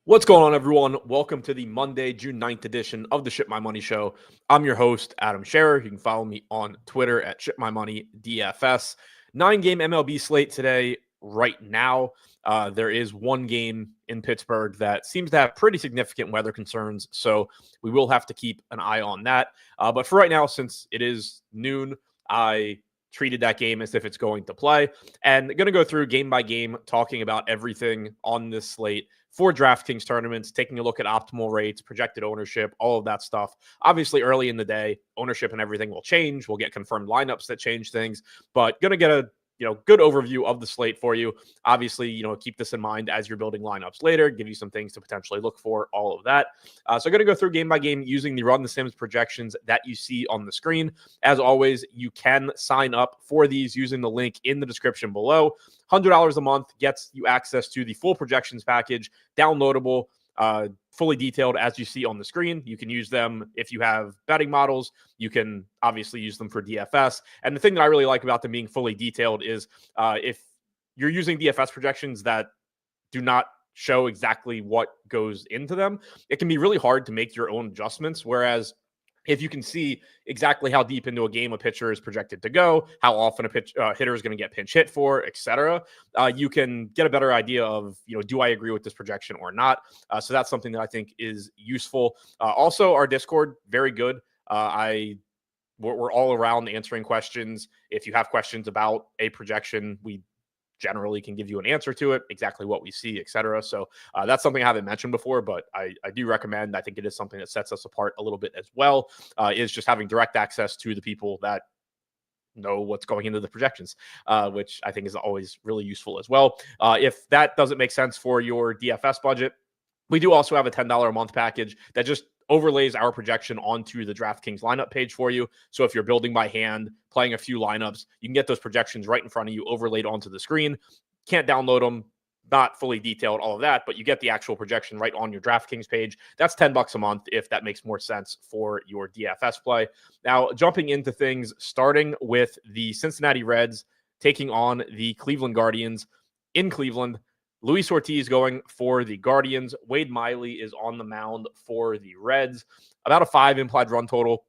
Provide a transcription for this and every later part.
What's going on, everyone? Welcome to the Monday, June 9th edition of the Ship My Money Show. I'm your host, Adam Scherer. You can follow me on Twitter at ShipMyMoney DFS. 9-game MLB slate today. Right now, there is one game in Pittsburgh that seems to have pretty significant weather concerns, so we will have to keep an eye on that. But for right now, since it is noon, I treated that game as if it's going to play, and going to go through game by game, talking about everything on this slate for DraftKings tournaments, taking a look at optimal rates, projected ownership, all of that stuff. Obviously, early in the day, ownership and everything will change. We'll get confirmed lineups that change things, but going to get a good overview of the slate for you. Obviously, keep this in mind as you're building lineups later, give you some things to potentially look for, all of that. So I'm going to go through game by game using the Run the Sims projections that you see on the screen. As always, you can sign up for these using the link in the description below. $100 a month gets you access to the full projections package, downloadable, fully detailed as you see on the screen. You can use them if you have betting models. You can obviously use them for DFS. And the thing that I really like about them being fully detailed is if you're using DFS projections that do not show exactly what goes into them, it can be really hard to make your own adjustments. Whereas if you can see exactly how deep into a game a pitcher is projected to go, how often a hitter is going to get pinch hit for, etc., you can get a better idea of, do I agree with this projection or not? So that's something that I think is useful. Also, our Discord, very good. We're all around answering questions. If you have questions about a projection, we generally can give you an answer to it, exactly what we see, etc. So that's something I haven't mentioned before, but I do recommend. I think it is something that sets us apart a little bit as well, is just having direct access to the people that know what's going into the projections, which I think is always really useful as well. If that doesn't make sense for your DFS budget, we do also have a $10 a month package that just overlays our projection onto the DraftKings lineup page for you. So if you're building by hand, playing a few lineups, you can get those projections right in front of you, overlaid onto the screen. Can't download them, not fully detailed, all of that, but you get the actual projection right on your DraftKings page. That's $10 a month if that makes more sense for your DFS play. Now, jumping into things, starting with the Cincinnati Reds taking on the Cleveland Guardians in Cleveland. Luis Ortiz going for the Guardians. Wade Miley is on the mound for the Reds. About a 5 implied run total,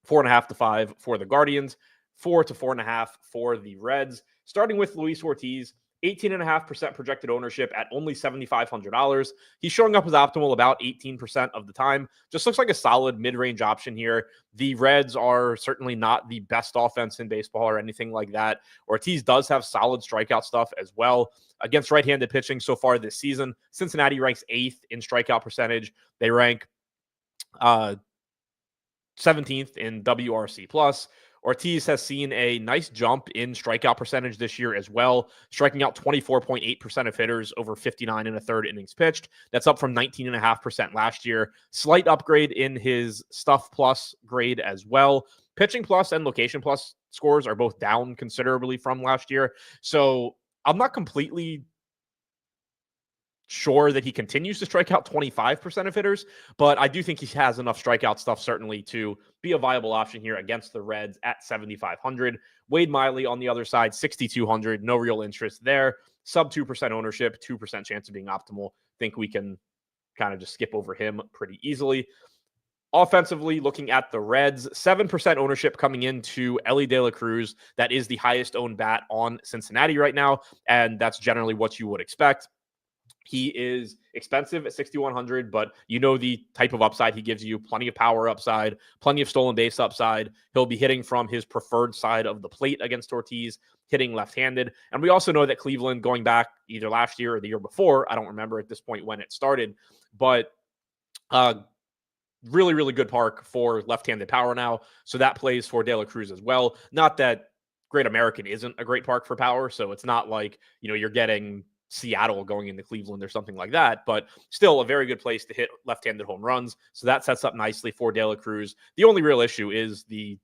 4.5 to 5 for the Guardians, 4 to 4.5 for the Reds. Starting with Luis Ortiz, 18.5% projected ownership at only $7,500. He's showing up as optimal about 18% of the time. Just looks like a solid mid-range option here. The Reds are certainly not the best offense in baseball or anything like that. Ortiz does have solid strikeout stuff as well. Against right-handed pitching so far this season, Cincinnati ranks 8th in strikeout percentage. They rank 17th in WRC+. Ortiz has seen a nice jump in strikeout percentage this year as well, striking out 24.8% of hitters over 59 and a third innings pitched. That's up from 19.5% last year. Slight upgrade in his stuff plus grade as well. Pitching plus and location plus scores are both down considerably from last year. So I'm not completely sure that he continues to strike out 25% of hitters, but I do think he has enough strikeout stuff certainly to be a viable option here against the Reds at 7,500. Wade Miley on the other side, 6,200. No real interest there. Sub 2% ownership, 2% chance of being optimal. Think we can kind of just skip over him pretty easily. Offensively, looking at the Reds, 7% ownership coming into Elly De La Cruz. That is the highest owned bat on Cincinnati right now, and that's generally what you would expect. He is expensive at 6,100, but the type of upside he gives you. Plenty of power upside, plenty of stolen base upside. He'll be hitting from his preferred side of the plate against Ortiz, hitting left-handed. And we also know that Cleveland, going back either last year or the year before, I don't remember at this point when it started, but really, really good park for left-handed power now. So that plays for De La Cruz as well. Not that Great American isn't a great park for power, so it's not like, you're getting Seattle going into Cleveland or something like that, but still a very good place to hit left-handed home runs. So that sets up nicely for De La Cruz. The only real issue is the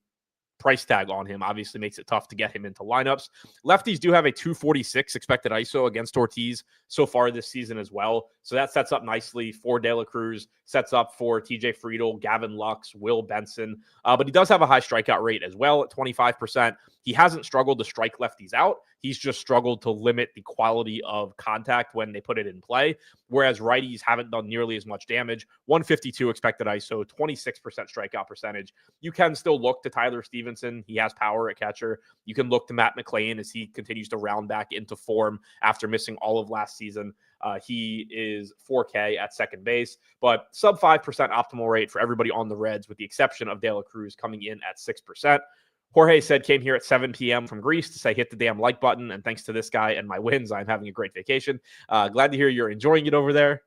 price tag on him obviously makes it tough to get him into lineups. Lefties do have a 246 expected ISO against Ortiz so far this season as well. So that sets up nicely for De La Cruz, sets up for TJ Friedl, Gavin Lux, Will Benson. But he does have a high strikeout rate as well at 25%. he hasn't struggled to strike lefties out. He's just struggled to limit the quality of contact when they put it in play, whereas righties haven't done nearly as much damage. 152 expected ISO, 26% strikeout percentage. You can still look to Tyler Stevenson. He has power at catcher. You can look to Matt McClain as he continues to round back into form after missing all of last season. He is 4K at second base, but sub 5% optimal rate for everybody on the Reds, with the exception of De La Cruz coming in at 6%. Jorge said, came here at 7 p.m. from Greece to say, hit the damn like button. And thanks to this guy and my wins, I'm having a great vacation. Glad to hear you're enjoying it over there.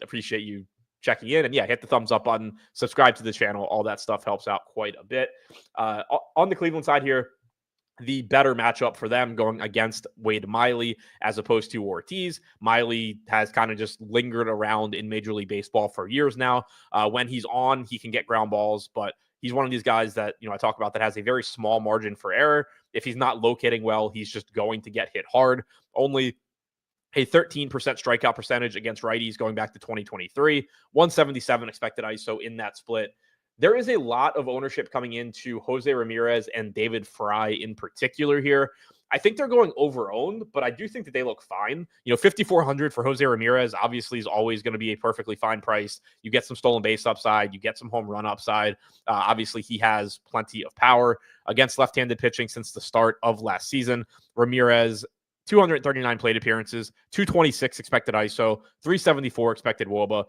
Appreciate you checking in. And yeah, hit the thumbs up button, subscribe to the channel. All that stuff helps out quite a bit. On the Cleveland side here, the better matchup for them going against Wade Miley as opposed to Ortiz. Miley has kind of just lingered around in Major League Baseball for years now. When he's on, he can get ground balls, but he's one of these guys that, I talk about that has a very small margin for error. If he's not locating well, he's just going to get hit hard. Only a 13% strikeout percentage against righties going back to 2023, 177 expected ISO in that split. There is a lot of ownership coming into Jose Ramirez and David Fry in particular here. I think they're going over-owned, but I do think that they look fine. 5,400 for Jose Ramirez obviously is always going to be a perfectly fine price. You get some stolen base upside, you get some home run upside. Obviously, he has plenty of power against left-handed pitching since the start of last season. Ramirez, 239 plate appearances, 226 expected ISO, 374 expected WOBA.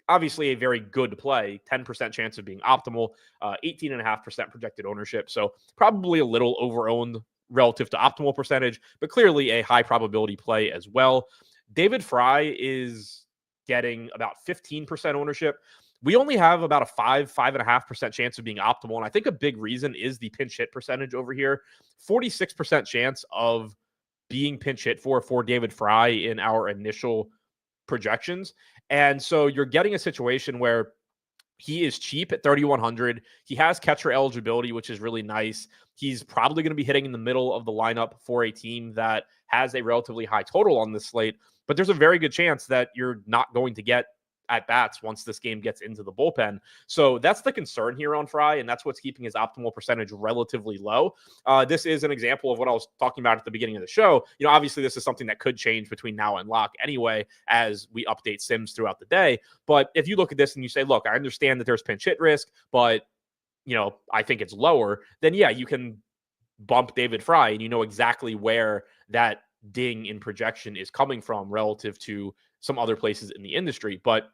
Obviously a very good play, 10% chance of being optimal, 18.5% projected ownership. So probably a little over-owned relative to optimal percentage, but clearly a high probability play as well. David Fry is getting about 15% ownership. We only have about a 5.5% chance of being optimal. And I think a big reason is the pinch hit percentage over here. 46% chance of being pinch hit for David Fry in our initial projections. And so you're getting a situation where he is cheap at 3,100. He has catcher eligibility, which is really nice. He's probably going to be hitting in the middle of the lineup for a team that has a relatively high total on this slate. But there's a very good chance that you're not going to get at bats once this game gets into the bullpen. So that's the concern here on Fry, and that's what's keeping his optimal percentage relatively low. This is an example of what I was talking about at the beginning of the show. Obviously this is something that could change between now and lock anyway, as we update sims throughout the day. But if you look at this and you say, look, I understand that there's pinch hit risk, but I think it's lower, then yeah, you can bump David Fry and you know exactly where that ding in projection is coming from relative to some other places in the industry. But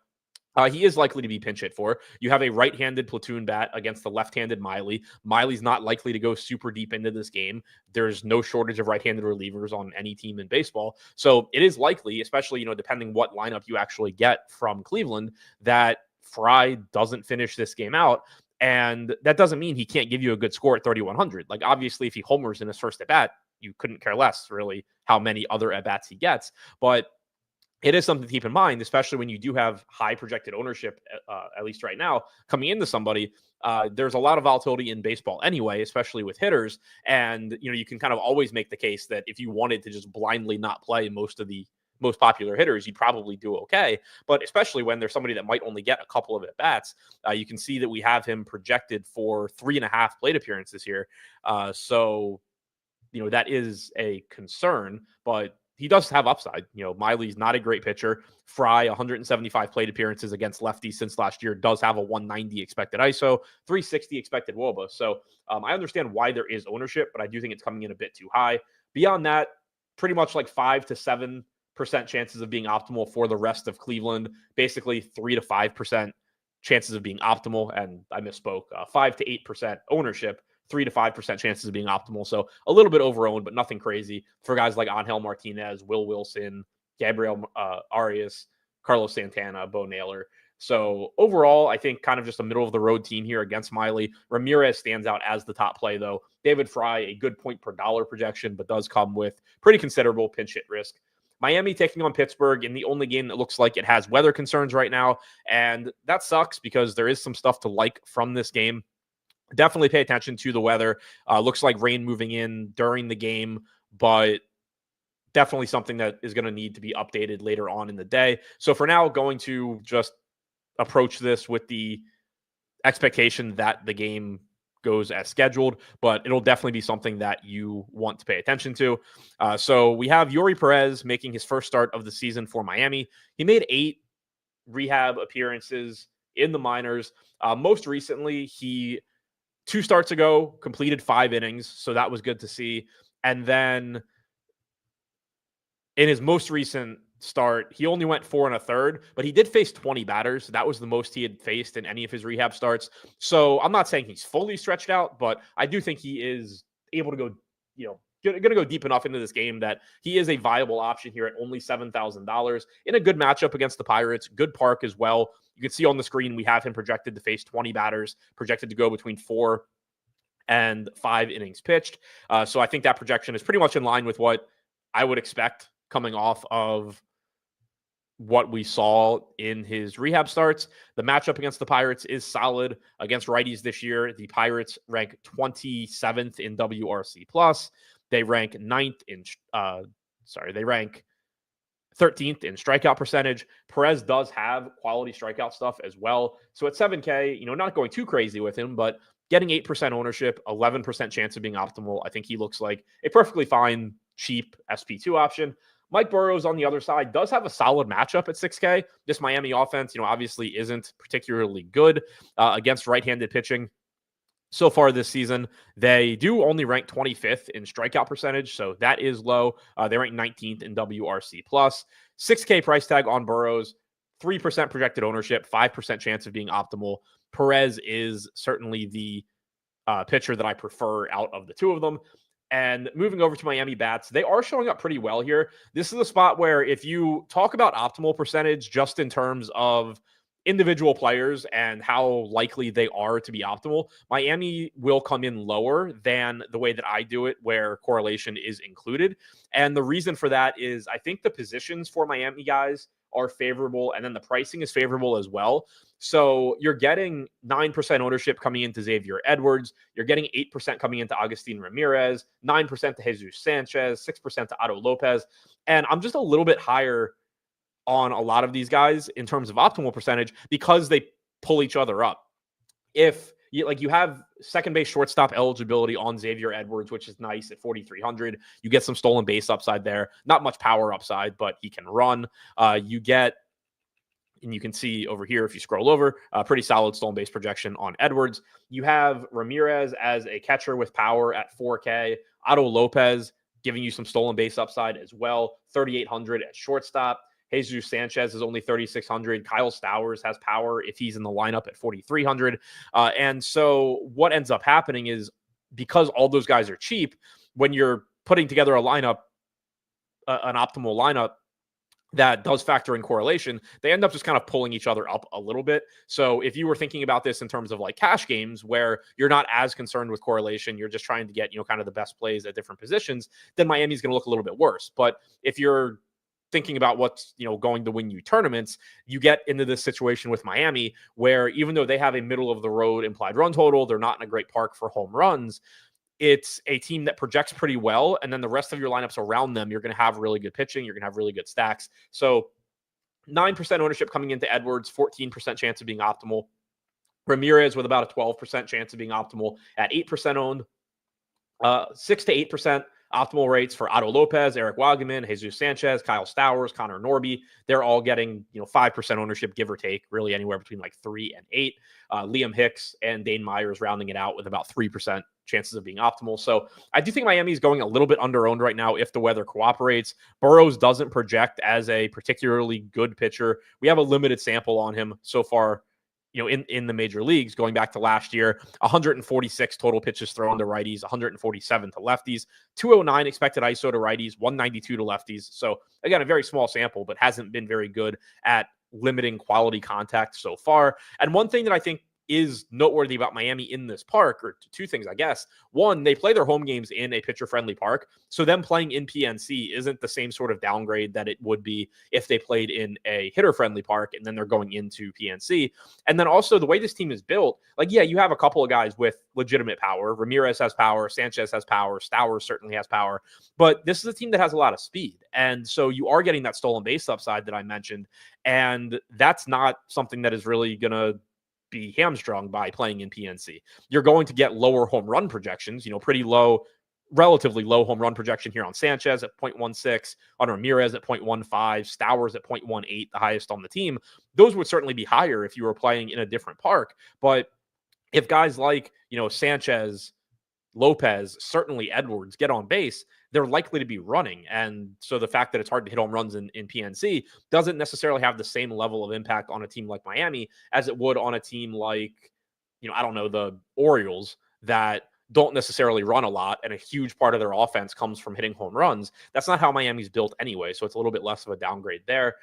he is likely to be pinch hit for. You have a right-handed platoon bat against the left-handed Miley. Miley's not likely to go super deep into this game. There's no shortage of right-handed relievers on any team in baseball. So it is likely, especially, depending what lineup you actually get from Cleveland, that Fry doesn't finish this game out. And that doesn't mean he can't give you a good score at 3,100. Like, obviously, if he homers in his first at-bat, you couldn't care less, really, how many other at-bats he gets. But it is something to keep in mind, especially when you do have high projected ownership, at least right now, coming into somebody. There's a lot of volatility in baseball anyway, especially with hitters. And, you can kind of always make the case that if you wanted to just blindly not play most of the most popular hitters, you'd probably do okay. But especially when there's somebody that might only get a couple of at-bats, you can see that we have him projected for 3.5 plate appearances here. So, that is a concern, but he does have upside. Miley's not a great pitcher. Fry, 175 plate appearances against lefties since last year, does have a 190 expected ISO, 360 expected WOBA. So I understand why there is ownership, but I do think it's coming in a bit too high. Beyond that, pretty much like 5 to 7% chances of being optimal for the rest of Cleveland. Basically 3 to 5% chances of being optimal. And I misspoke, 5 to 8% ownership. 3 to 5% chances of being optimal. So a little bit over-owned, but nothing crazy for guys like Angel Martinez, Will Wilson, Gabriel Arias, Carlos Santana, Bo Naylor. So overall, I think kind of just a middle-of-the-road team here against Miley. Ramirez stands out as the top play, though. David Fry, a good point per dollar projection, but does come with pretty considerable pinch hit risk. Miami taking on Pittsburgh in the only game that looks like it has weather concerns right now. And that sucks because there is some stuff to like from this game. Definitely pay attention to the weather. Looks like rain moving in during the game, but definitely something that is going to need to be updated later on in the day. So for now, going to just approach this with the expectation that the game goes as scheduled, but it'll definitely be something that you want to pay attention to. So we have Yuri Perez making his first start of the season for Miami. He made 8 rehab appearances in the minors. Most recently, he 2 starts ago completed 5 innings, so that was good to see. And then in his most recent start, he only went 4 1/3, but he did face 20 batters. That was the most he had faced in any of his rehab starts. So I'm not saying he's fully stretched out, but I do think he is able to go, going to go deep enough into this game that he is a viable option here at only $7,000 in a good matchup against the Pirates. Good park as well. You can see on the screen we have him projected to face 20 batters, projected to go between 4 and 5 innings pitched. So I think that projection is pretty much in line with what I would expect coming off of what we saw in his rehab starts. The matchup against the Pirates is solid against righties this year. The Pirates rank 27th in WRC plus. They rank 9th in they rank 13th in strikeout percentage. Perez does have quality strikeout stuff as well. So at 7K, not going too crazy with him, but getting 8% ownership, 11% chance of being optimal. I think he looks like a perfectly fine, cheap SP2 option. Mike Burrows on the other side does have a solid matchup at 6K. This Miami offense, obviously isn't particularly good against right-handed pitching. So far this season, they do only rank 25th in strikeout percentage, so that is low. They rank 19th in WRC plus. 6K price tag on Burrows, 3% projected ownership, 5% chance of being optimal. Perez is certainly the pitcher that I prefer out of the two of them. And moving over to Miami bats, they are showing up pretty well here. This is a spot where if you talk about optimal percentage just in terms of individual players and how likely they are to be optimal, Miami will come in lower than the way that I do it, where correlation is included. And the reason for that is I think the positions for Miami guys are favorable, and then the pricing is favorable as well. So you're getting 9% ownership coming into Xavier Edwards. You're getting 8% coming into Agustin Ramirez, 9% to Jesus Sanchez, 6% to Otto Lopez. And I'm just a little bit higher on a lot of these guys in terms of optimal percentage because they pull each other up. If you have second base shortstop eligibility on Xavier Edwards, which is nice at 4,300. You get some stolen base upside there. Not much power upside, but he can run. You get, and you can see over here, if you scroll over, a pretty solid stolen base projection on Edwards. You have Ramirez as a catcher with power at 4K. Otto Lopez giving you some stolen base upside as well. 3,800 at shortstop. Jesus Sanchez is only 3,600. Kyle Stowers has power if he's in the lineup at 4,300. And so what ends up happening is because all those guys are cheap, when you're putting together a lineup, an optimal lineup that does factor in correlation, they end up just kind of pulling each other up a little bit. So if you were thinking about this in terms of like cash games where you're not as concerned with correlation, you're just trying to get, kind of the best plays at different positions, then Miami's going to look a little bit worse. But if you're thinking about what's going to win you tournaments, you get into this situation with Miami where even though they have a middle of the road implied run total, they're not in a great park for home runs. It's a team that projects pretty well, and then the rest of your lineups around them, you're going to have really good pitching, you're going to have really good stacks. So 9% ownership coming into Edwards, 14% chance of being optimal. Ramirez with about a 12% chance of being optimal at 8% owned. 6 to 8% optimal rates for Otto Lopez, Eric Wagaman, Jesus Sanchez, Kyle Stowers, Connor Norby. They're all getting 5% ownership, give or take, really anywhere between like 3 and 8. Liam Hicks and Dane Myers rounding it out with about 3% chances of being optimal. So I do think Miami is going a little bit under-owned right now if the weather cooperates. Burrows doesn't project as a particularly good pitcher. We have a limited sample on him so far, in the major leagues, going back to last year. 146 total pitches thrown to righties, 147 to lefties, 209 expected ISO to righties, 192 to lefties. So again, a very small sample, but hasn't been very good at limiting quality contact so far. And one thing that I think is noteworthy about Miami in this park, or two things, I guess. One, they play their home games in a pitcher-friendly park, so them playing in PNC isn't the same sort of downgrade that it would be if they played in a hitter-friendly park and then they're going into PNC. And then also the way this team is built, you have a couple of guys with legitimate power. Ramirez has power, Sanchez has power, Stowers certainly has power, but this is a team that has a lot of speed. And so you are getting that stolen base upside that I mentioned, and that's not something that is really going to be hamstrung by playing in PNC. You're going to get lower home run projections, pretty low, relatively low home run projection here on Sanchez at 0.16, on Ramirez at 0.15, Stowers at 0.18, the highest on the team. Those would certainly be higher if you were playing in a different park. But if guys like, Sanchez, Lopez, certainly Edwards get on base, they're likely to be running. And so the fact that it's hard to hit home runs in PNC doesn't necessarily have the same level of impact on a team like Miami as it would on a team like, I don't know, the Orioles that don't necessarily run a lot, and a huge part of their offense comes from hitting home runs. That's not how Miami's built anyway, so it's a little bit less of a downgrade there.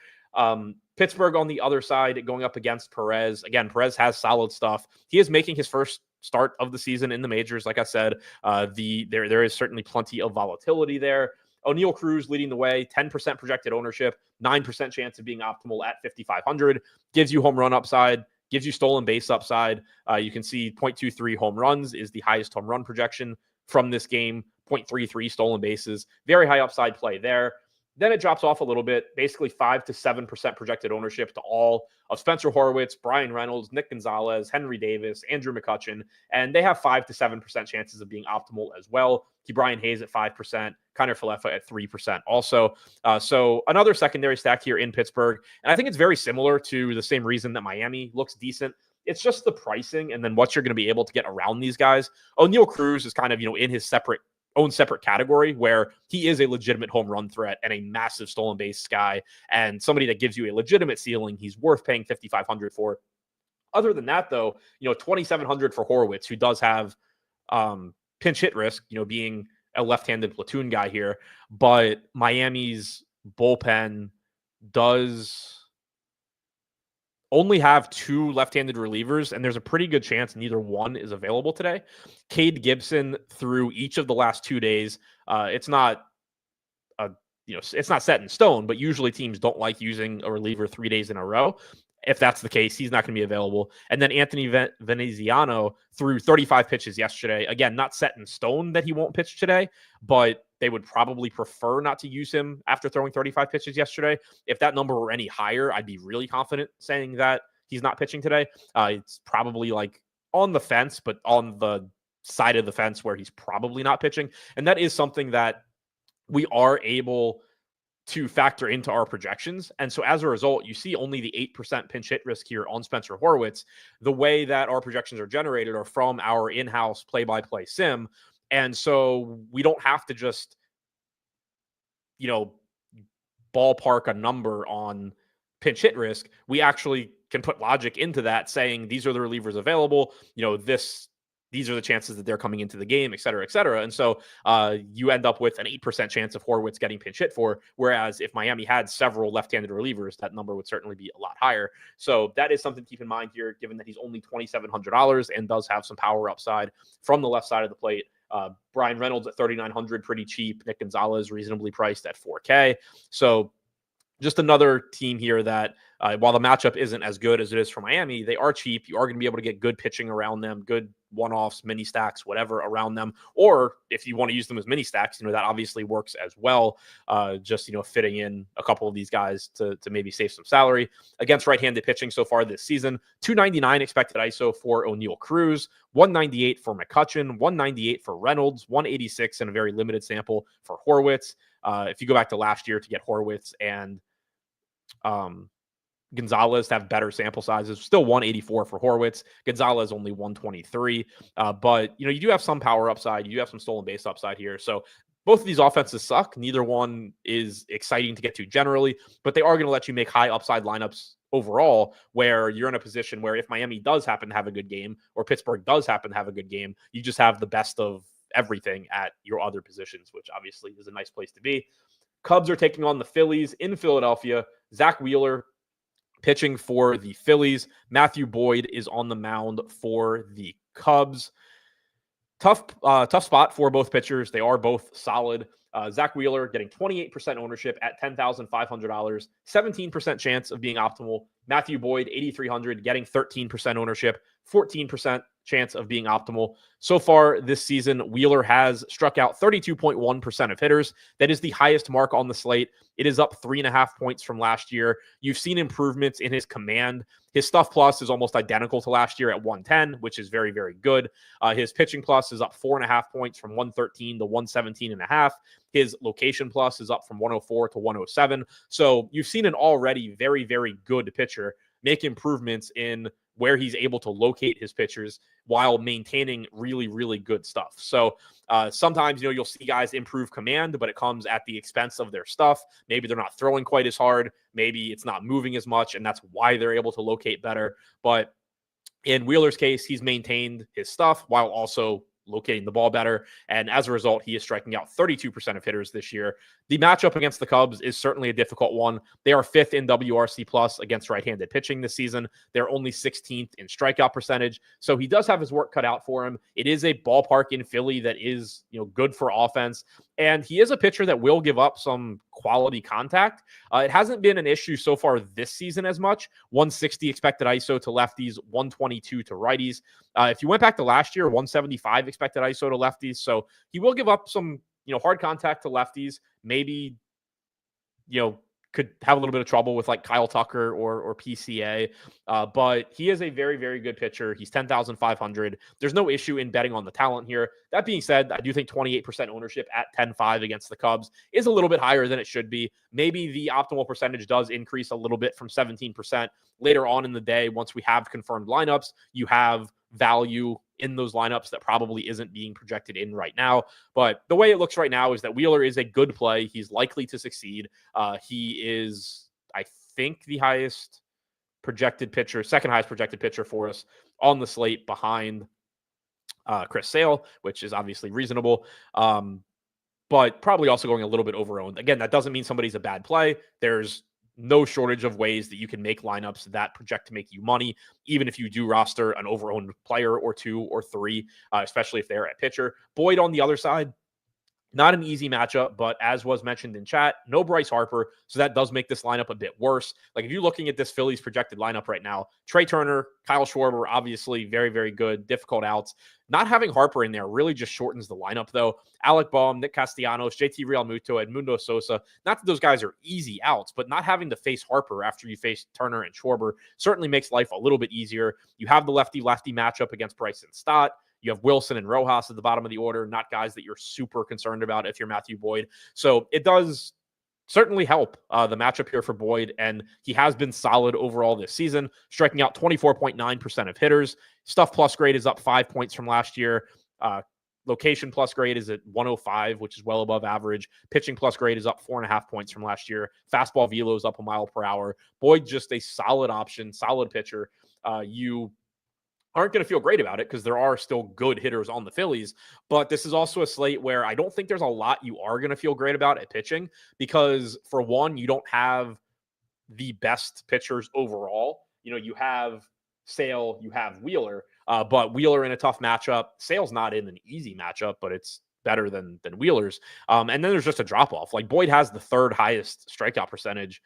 Pittsburgh on the other side going up against Perez. Again, Perez has solid stuff. He is making his first start of the season in the majors. Like I said, there is certainly plenty of volatility there. O'Neal Cruz leading the way, 10% projected ownership, 9% chance of being optimal at 5,500. Gives you home run upside, gives you stolen base upside. You can see 0.23 home runs is the highest home run projection from this game. 0.33 stolen bases. Very high upside play there. Then it drops off a little bit, basically 5 to 7% projected ownership to all of Spencer Horwitz, Brian Reynolds, Nick Gonzalez, Henry Davis, Andrew McCutchen, and they have 5 to 7% chances of being optimal as well. Brian Hayes at 5%, Connor Falefa at 3% also. So another secondary stack here in Pittsburgh, and I think it's very similar to the same reason that Miami looks decent. It's just the pricing and then what you're going to be able to get around these guys. O'Neal Cruz is kind of, in his own separate category where he is a legitimate home run threat and a massive stolen base guy and somebody that gives you a legitimate ceiling. He's worth paying $5,500 for. Other than that, though, $2,700 for Horwitz, who does have pinch hit risk, being a left-handed platoon guy here, but Miami's bullpen does only have 2 left-handed relievers, and there's a pretty good chance neither one is available today. Cade Gibson through each of the last 2 days. It's not set in stone, but usually teams don't like using a reliever 3 days in a row. If that's the case, he's not going to be available. And then Anthony Veneziano threw 35 pitches yesterday. Again, not set in stone that he won't pitch today, but they would probably prefer not to use him after throwing 35 pitches yesterday. If that number were any higher, I'd be really confident saying that he's not pitching today. It's probably like on the fence, but on the side of the fence where he's probably not pitching. And that is something that we are able to factor into our projections. And so as a result, you see only the 8% pinch hit risk here on Spencer Horwitz. The way that our projections are generated are from our in-house play-by-play sim. And so we don't have to just, ballpark a number on pinch hit risk. We actually can put logic into that saying these are the relievers available, these are the chances that they're coming into the game, et cetera, et cetera. And so you end up with an 8% chance of Horwitz getting pinch hit for, whereas if Miami had several left-handed relievers, that number would certainly be a lot higher. So that is something to keep in mind here, given that he's only $2,700 and does have some power upside from the left side of the plate. Brian Reynolds at $3,900, pretty cheap. Nick Gonzalez reasonably priced at $4K. So just another team here that while the matchup isn't as good as it is for Miami, they are cheap. You are going to be able to get good pitching around them, good one-offs, mini stacks, whatever around them. Or if you want to use them as mini stacks, that obviously works as well. Just, fitting in a couple of these guys to maybe save some salary. Against right-handed pitching so far this season, 299 expected ISO for O'Neal Cruz, 198 for McCutchen, 198 for Reynolds, 186 in a very limited sample for Horwitz. If you go back to last year to get Horwitz and Gonzalez to have better sample sizes, still 184 for Horwitz. Gonzalez only 123. But, you do have some power upside. You do have some stolen base upside here. So both of these offenses suck. Neither one is exciting to get to generally, but they are going to let you make high upside lineups overall, where you're in a position where if Miami does happen to have a good game or Pittsburgh does happen to have a good game, you just have the best of everything at your other positions, which obviously is a nice place to be. Cubs are taking on the Phillies in Philadelphia. Zach Wheeler pitching for the Phillies. Matthew Boyd is on the mound for the Cubs. Tough spot for both pitchers. They are both solid. Zach Wheeler getting 28% ownership at $10,500, 17% chance of being optimal. Matthew Boyd, 8,300, getting 13% ownership, 14% chance of being optimal. So far this season, Wheeler has struck out 32.1% of hitters. That is the highest mark on the slate. It is up 3.5 points from last year. You've seen improvements in his command. His stuff plus is almost identical to last year at 110, which is very, very good. His pitching plus is up 4.5 points from 113 to 117.5. His location plus is up from 104 to 107. So you've seen an already very, very good pitcher make improvements in where he's able to locate his pitchers while maintaining really, really good stuff. So sometimes, you'll see guys improve command, but it comes at the expense of their stuff. Maybe they're not throwing quite as hard. Maybe it's not moving as much, and that's why they're able to locate better. But in Wheeler's case, he's maintained his stuff while also locating the ball better. And as a result, he is striking out 32% of hitters this year. The matchup against the Cubs is certainly a difficult one. They are 5th in WRC plus against right-handed pitching this season. They're only 16th in strikeout percentage. So he does have his work cut out for him. It is a ballpark in Philly that is, good for offense. And he is a pitcher that will give up some quality contact. It hasn't been an issue so far this season as much. 160 expected ISO to lefties, 122 to righties. If you went back to last year, 175 expected ISO to lefties. So he will give up some, hard contact to lefties. Maybe, could have a little bit of trouble with like Kyle Tucker or PCA. But he is a very, very good pitcher. He's 10,500. There's no issue in betting on the talent here. That being said, I do think 28% ownership at 10.5 against the Cubs is a little bit higher than it should be. Maybe the optimal percentage does increase a little bit from 17% later on in the day. Once we have confirmed lineups, you have value in those lineups that probably isn't being projected in right now. But the way it looks right now is that Wheeler is a good play. He's likely to succeed. He is, I think, the highest projected pitcher, second highest projected pitcher for us on the slate behind Chris Sale, which is obviously reasonable. But probably also going a little bit over-owned. Again, that doesn't mean somebody's a bad play. There's no shortage of ways that you can make lineups that project to make you money, even if you do roster an over-owned player or two or three, especially if they're at pitcher. Boyd on the other side, not an easy matchup, but as was mentioned in chat, no Bryce Harper, so that does make this lineup a bit worse. Like if you're looking at this Phillies projected lineup right now, Trey Turner, Kyle Schwarber, obviously very, very good, difficult outs. Not having Harper in there really just shortens the lineup, though. Alec Bohm, Nick Castellanos, JT Realmuto, Edmundo Sosa. Not that those guys are easy outs, but not having to face Harper after you face Turner and Schwarber certainly makes life a little bit easier. You have the lefty-lefty matchup against Bryson Stott. You have Wilson and Rojas at the bottom of the order, not guys that you're super concerned about if you're Matthew Boyd. So it does certainly help the matchup here for Boyd, and he has been solid overall this season, striking out 24.9% of hitters. Stuff plus grade is up 5 points from last year. Location plus grade is at 105, which is well above average. Pitching plus grade is up 4.5 points from last year. Fastball velo is up a mile per hour. Boyd just a solid option, solid pitcher. You aren't going to feel great about it because there are still good hitters on the Phillies, but this is also a slate where I don't think there's a lot you are going to feel great about at pitching because, for one, you don't have the best pitchers overall. You have Sale, you have Wheeler, but Wheeler in a tough matchup. Sale's not in an easy matchup, but it's better than Wheeler's. And then there's just a drop-off. Like Boyd has the third highest strikeout percentage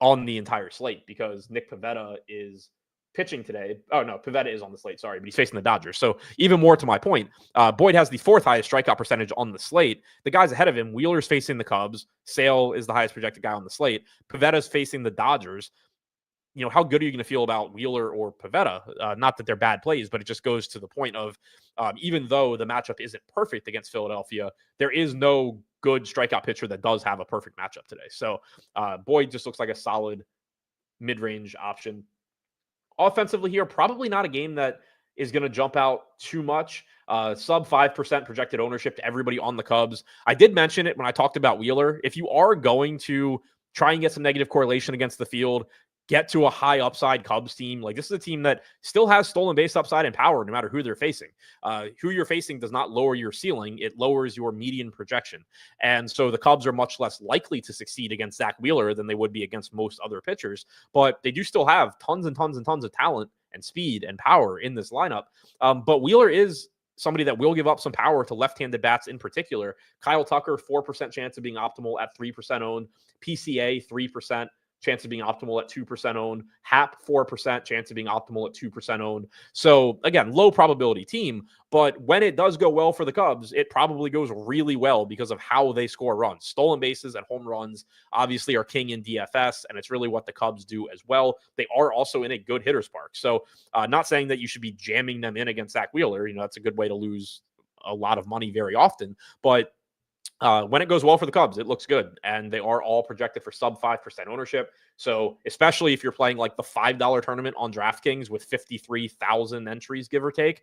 on the entire slate because Nick Pivetta is pitching today. Oh, no, Pivetta is on the slate, sorry, but he's facing the Dodgers. So even more to my point, Boyd has the fourth highest strikeout percentage on the slate. The guys ahead of him, Wheeler's facing the Cubs. Sale is the highest projected guy on the slate. Pivetta's facing the Dodgers. How good are you going to feel about Wheeler or Pivetta? Not that they're bad plays, but it just goes to the point of even though the matchup isn't perfect against Philadelphia, there is no good strikeout pitcher that does have a perfect matchup today. So Boyd just looks like a solid mid-range option. Offensively here, probably not a game that is going to jump out too much. Sub 5% projected ownership to everybody on the Cubs. I did mention it when I talked about Wheeler. If you are going to try and get some negative correlation against the field, get to a high upside Cubs team. Like this is a team that still has stolen base upside and power no matter who they're facing. Who you're facing does not lower your ceiling. It lowers your median projection. And so the Cubs are much less likely to succeed against Zach Wheeler than they would be against most other pitchers. But they do still have tons and tons and tons of talent and speed and power in this lineup. But Wheeler is somebody that will give up some power to left-handed bats in particular. Kyle Tucker, 4% chance of being optimal at 3% owned. PCA, 3%. chance of being optimal at 2% owned. Hap, 4%, chance of being optimal at 2% owned. So again, low probability team, but when it does go well for the Cubs, it probably goes really well because of how they score runs. Stolen bases and home runs obviously are king in DFS, and it's really what the Cubs do as well. They are also in a good hitter's park. So not saying that you should be jamming them in against Zach Wheeler. That's a good way to lose a lot of money very often, but when it goes well for the Cubs, it looks good. And they are all projected for sub 5% ownership. So especially if you're playing like the $5 tournament on DraftKings with 53,000 entries, give or take,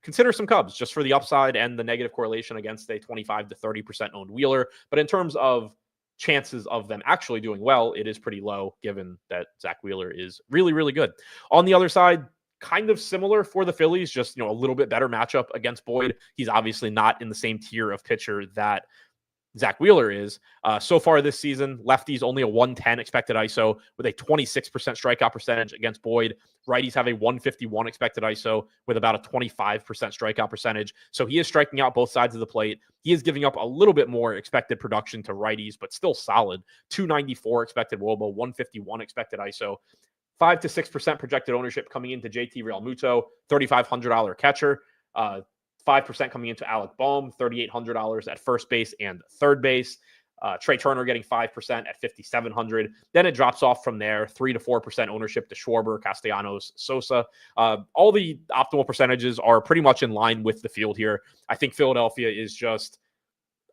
consider some Cubs just for the upside and the negative correlation against a 25 to 30% owned Wheeler. But in terms of chances of them actually doing well, it is pretty low given that Zach Wheeler is really, really good. On the other side, kind of similar for the Phillies, just, a little bit better matchup against Boyd. He's obviously not in the same tier of pitcher that Zach Wheeler is. So far this season, lefties only a 110 expected ISO with a 26% strikeout percentage against Boyd. Righties have a 151 expected ISO with about a 25% strikeout percentage. So he is striking out both sides of the plate. He is giving up a little bit more expected production to righties, but still solid. 294 expected WOBA, 151 expected ISO. 5 to 6% projected ownership coming into JT Realmuto, $3,500 catcher. 5% coming into Alec Bohm, $3,800 at first base and third base. Trey Turner getting 5% at $5,700. Then it drops off from there, 3 to 4% ownership to Schwarber, Castellanos, Sosa. All the optimal percentages are pretty much in line with the field here. I think Philadelphia is just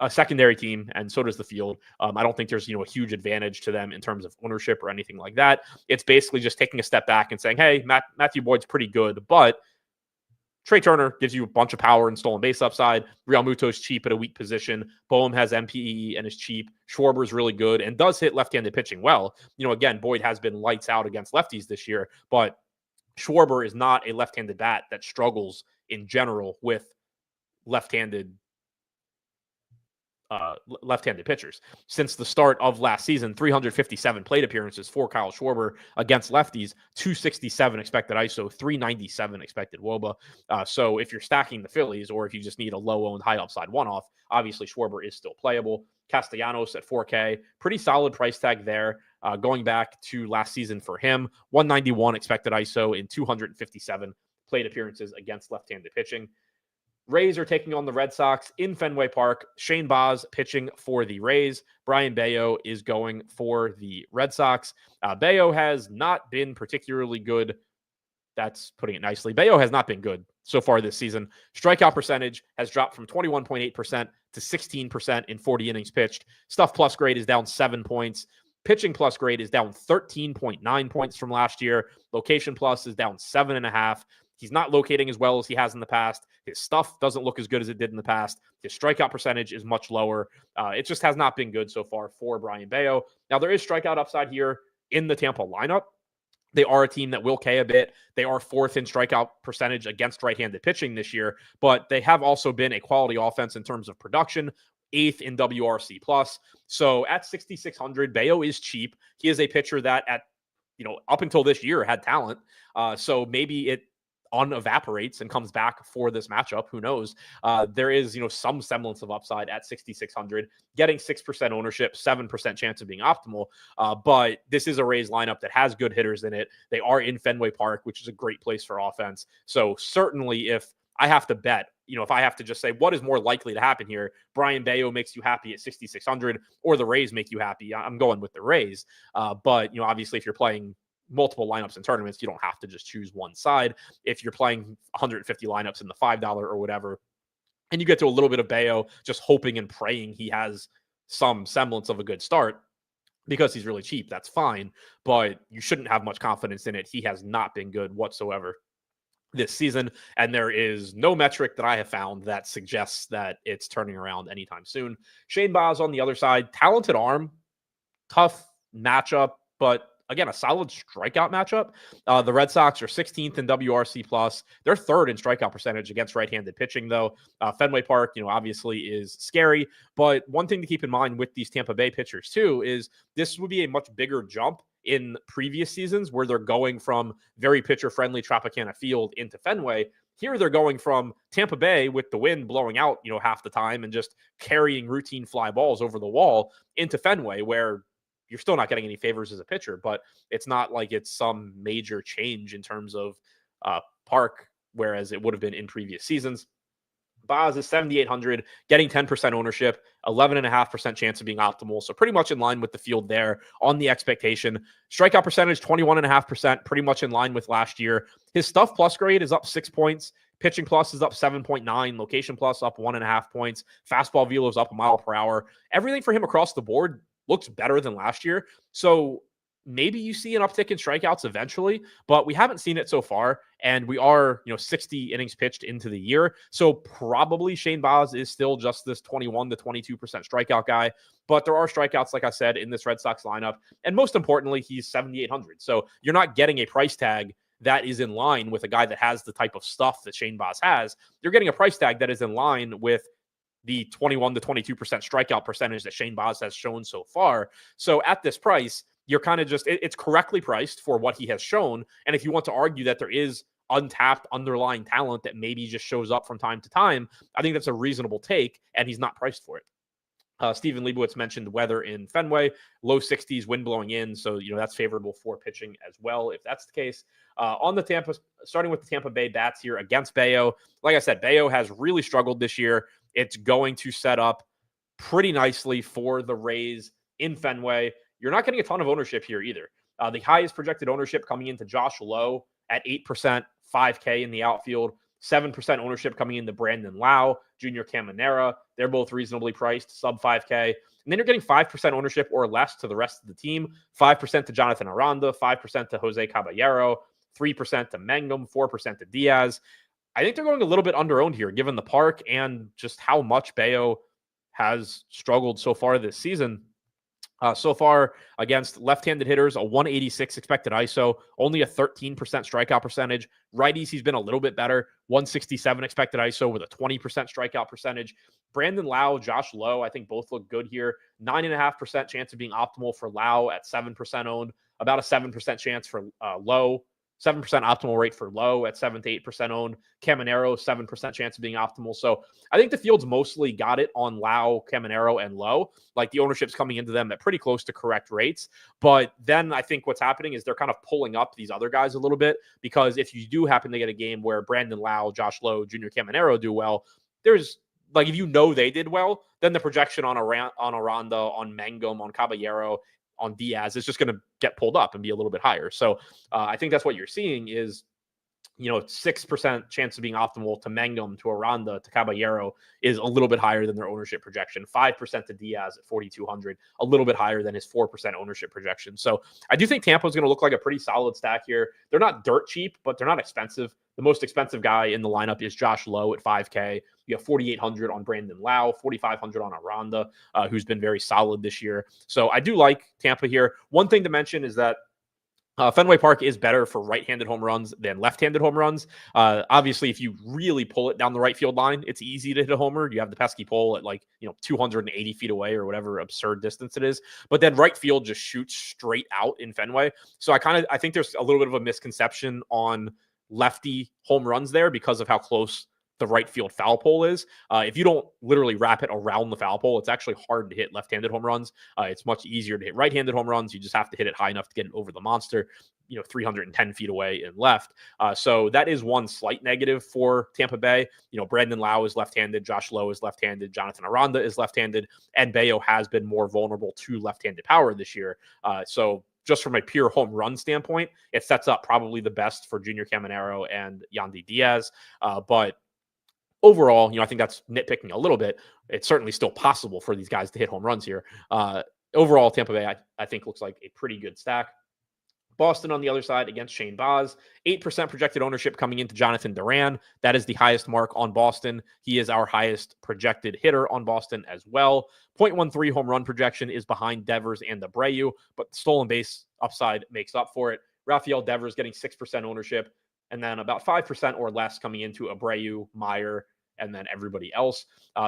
a secondary team, and so does the field. I don't think there's, a huge advantage to them in terms of ownership or anything like that. It's basically just taking a step back and saying, hey, Matthew Boyd's pretty good, but Trey Turner gives you a bunch of power and stolen base upside. Realmuto's cheap at a weak position. Bohm has MPE and is cheap. Schwarber's really good and does hit left-handed pitching well. Again, Boyd has been lights out against lefties this year, but Schwarber is not a left-handed bat that struggles in general with left-handed pitchers. Since the start of last season, 357 plate appearances for Kyle Schwarber against lefties, 267 expected ISO, 397 expected WOBA. So if you're stacking the Phillies, or if you just need a low-owned, high-upside one-off, obviously Schwarber is still playable. Castellanos at 4K, pretty solid price tag there. Going back to last season for him, 191 expected ISO in 257 plate appearances against left-handed pitching. Rays are taking on the Red Sox in Fenway Park. Shane Baz pitching for the Rays. Brian Bayo is going for the Red Sox. Bayo has not been particularly good. That's putting it nicely. Bayo has not been good so far this season. Strikeout percentage has dropped from 21.8% to 16% in 40 innings pitched. Stuff plus grade is down 7 points. Pitching plus grade is down 13.9 points from last year. Location plus is down 7.5. He's not locating as well as he has in the past. His stuff doesn't look as good as it did in the past. His strikeout percentage is much lower. It just has not been good so far for Brian Bayo. Now, there is strikeout upside here in the Tampa lineup. They are a team that will K a bit. They are fourth in strikeout percentage against right-handed pitching this year, but they have also been a quality offense in terms of production, 8th in WRC plus. So at 6,600, Bayo is cheap. He is a pitcher that up until this year had talent. So maybe it evaporates and comes back for this matchup. Who knows? There is, some semblance of upside at 6,600, getting 6% ownership, 7% chance of being optimal. But this is a Rays lineup that has good hitters in it. They are in Fenway Park, which is a great place for offense. So certainly if I have to bet, if I have to just say what is more likely to happen here, Brian Bayo makes you happy at 6,600 or the Rays make you happy, I'm going with the Rays. But, obviously if you're playing multiple lineups in tournaments, you don't have to just choose one side. If you're playing 150 lineups in the $5 or whatever, and you get to a little bit of Bayo, just hoping and praying he has some semblance of a good start because he's really cheap, that's fine. But you shouldn't have much confidence in it. He has not been good whatsoever this season, and there is no metric that I have found that suggests that it's turning around anytime soon. Shane Baz on the other side, talented arm, tough matchup, but again, a solid strikeout matchup. The Red Sox are 16th in WRC plus. They're third in strikeout percentage against right-handed pitching, though. Fenway Park, obviously is scary. But one thing to keep in mind with these Tampa Bay pitchers, too, is this would be a much bigger jump in previous seasons where they're going from very pitcher-friendly Tropicana Field into Fenway. Here they're going from Tampa Bay with the wind blowing out, half the time and just carrying routine fly balls over the wall into Fenway, where you're still not getting any favors as a pitcher, but it's not like it's some major change in terms of park, whereas it would have been in previous seasons. Baz is 7,800, getting 10% ownership, 11.5% chance of being optimal. So pretty much in line with the field there on the expectation. Strikeout percentage, 21.5%, pretty much in line with last year. His stuff plus grade is up 6 points. Pitching plus is up 7.9. Location plus up 1.5 points. Fastball velo is up a mile per hour. Everything for him across the board looks better than last year. So maybe you see an uptick in strikeouts eventually, but we haven't seen it so far. And we are, 60 innings pitched into the year. So probably Shane Baz is still just this 21 to 22% strikeout guy. But there are strikeouts, like I said, in this Red Sox lineup. And most importantly, he's 7,800. So you're not getting a price tag that is in line with a guy that has the type of stuff that Shane Baz has. You're getting a price tag that is in line with the 21 to 22% strikeout percentage that Shane Baz has shown so far. So at this price, you're kind of just, it's correctly priced for what he has shown. And if you want to argue that there is untapped underlying talent that maybe just shows up from time to time, I think that's a reasonable take, and he's not priced for it. Stephen Leibowitz mentioned weather in Fenway, low 60s, wind blowing in. So, that's favorable for pitching as well, if that's the case. Starting with the Tampa Bay bats here against Bayo. Like I said, Bayo has really struggled this year. It's going to set up pretty nicely for the Rays in Fenway. You're not getting a ton of ownership here either. The highest projected ownership coming into Josh Lowe at 8%, 5K in the outfield, 7% ownership coming into Brandon Lau, Junior Caminera. They're both reasonably priced, sub 5K. And then you're getting 5% ownership or less to the rest of the team, 5% to Jonathan Aranda, 5% to Jose Caballero, 3% to Mangum, 4% to Diaz. I think they're going a little bit under-owned here, given the park and just how much Bayo has struggled so far this season. So far against left-handed hitters, a 186 expected ISO, only a 13% strikeout percentage. Righties, he's been a little bit better, 167 expected ISO with a 20% strikeout percentage. Brandon Lau, Josh Lowe, I think both look good here. 9.5% chance of being optimal for Lau at 7% owned, about a 7% chance for Lowe. 7% optimal rate for Lowe at 7 to 8% owned. Caminero, 7% chance of being optimal. So I think the field's mostly got it on Lau, Caminero, and Lowe. Like the ownership's coming into them at pretty close to correct rates. But then I think what's happening is they're kind of pulling up these other guys a little bit, because if you do happen to get a game where Brandon Lau, Josh Lowe, Junior Caminero do well, there's like, if they did well, then the projection on Aranda, on Mangum, on Caballero, on Diaz is just going to get pulled up and be a little bit higher. So I think that's what you're seeing is, 6% chance of being optimal to Mangum, to Aranda, to Caballero is a little bit higher than their ownership projection. 5% to Diaz at 4,200, a little bit higher than his 4% ownership projection. So I do think Tampa is going to look like a pretty solid stack here. They're not dirt cheap, but they're not expensive. The most expensive guy in the lineup is Josh Lowe at 5K. You have 4,800 on Brandon Lau, 4,500 on Aranda, who's been very solid this year. So I do like Tampa here. One thing to mention is that Fenway Park is better for right-handed home runs than left-handed home runs. Obviously, if you really pull it down the right field line, it's easy to hit a homer. You have the pesky pole at 280 feet away or whatever absurd distance it is. But then right field just shoots straight out in Fenway. So I think there's a little bit of a misconception on lefty home runs there because of how close the right field foul pole is. If you don't literally wrap it around the foul pole, it's actually hard to hit left-handed home runs. It's much easier to hit right-handed home runs. You just have to hit it high enough to get it over the monster, 310 feet away and left. So that is one slight negative for Tampa Bay. Brandon Lau is left-handed, Josh Lowe is left-handed, Jonathan Aranda is left-handed, and Bayo has been more vulnerable to left-handed power this year. So just from a pure home run standpoint, it sets up probably the best for Junior Caminero and Yandy Diaz. But overall, I think that's nitpicking a little bit. It's certainly still possible for these guys to hit home runs here. Overall, Tampa Bay, I think, looks like a pretty good stack. Boston on the other side against Shane Baz, 8% projected ownership coming into Jonathan Duran. That is the highest mark on Boston. He is our highest projected hitter on Boston as well. 0.13 home run projection is behind Devers and Abreu, but the stolen base upside makes up for it. Rafael Devers getting 6% ownership, and then about 5% or less coming into Abreu, Meyer, and then everybody else.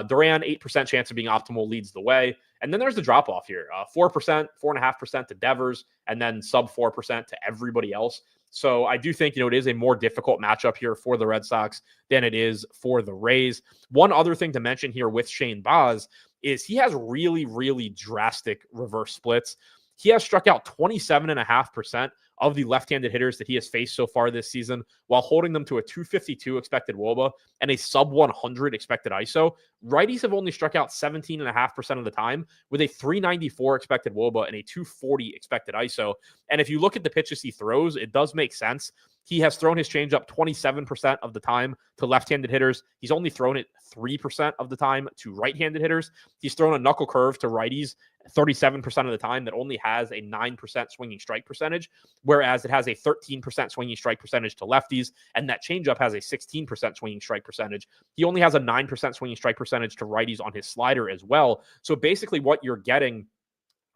Duran, 8% chance of being optimal, leads the way. And then there's the drop-off here. 4%, 4.5% to Devers, and then sub 4% to everybody else. So I do think, it is a more difficult matchup here for the Red Sox than it is for the Rays. One other thing to mention here with Shane Baz is he has really, really drastic reverse splits. he has struck out 27.5% of the left-handed hitters that he has faced so far this season, while holding them to a 252 expected WOBA and a sub 100 expected ISO. Righties have only struck out 17.5% of the time with a 394 expected WOBA and a 240 expected ISO. And if you look at the pitches he throws, it does make sense. He has thrown his changeup 27% of the time to left-handed hitters. He's only thrown it 3% of the time to right-handed hitters. He's thrown a knuckle curve to righties 37% of the time that only has a 9% swinging strike percentage, whereas it has a 13% swinging strike percentage to lefties, and that changeup has a 16% swinging strike percentage. He only has a 9% swinging strike percentage to righties on his slider as well. So basically what you're getting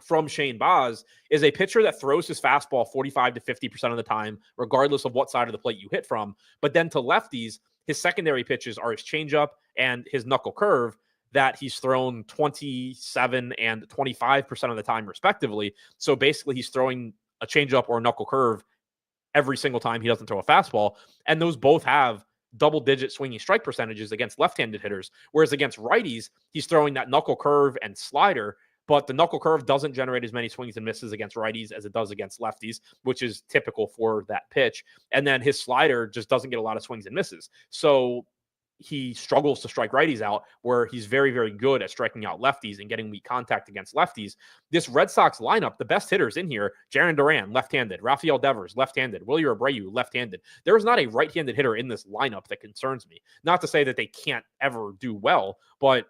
from Shane Baz is a pitcher that throws his fastball 45 to 50% of the time, regardless of what side of the plate you hit from. But then to lefties, his secondary pitches are his changeup and his knuckle curve that he's thrown 27 and 25% of the time, respectively. So basically, he's throwing a changeup or a knuckle curve every single time he doesn't throw a fastball. And those both have double-digit swinging strike percentages against left-handed hitters, whereas against righties, he's throwing that knuckle curve and slider, but the knuckle curve doesn't generate as many swings and misses against righties as it does against lefties, which is typical for that pitch. And then his slider just doesn't get a lot of swings and misses. So he struggles to strike righties out, where he's very, very good at striking out lefties and getting weak contact against lefties. This Red Sox lineup, the best hitters in here, Jarren Duran, left-handed, Rafael Devers, left-handed, Willie Abreu, left-handed. There is not a right-handed hitter in this lineup that concerns me. Not to say that they can't ever do well, but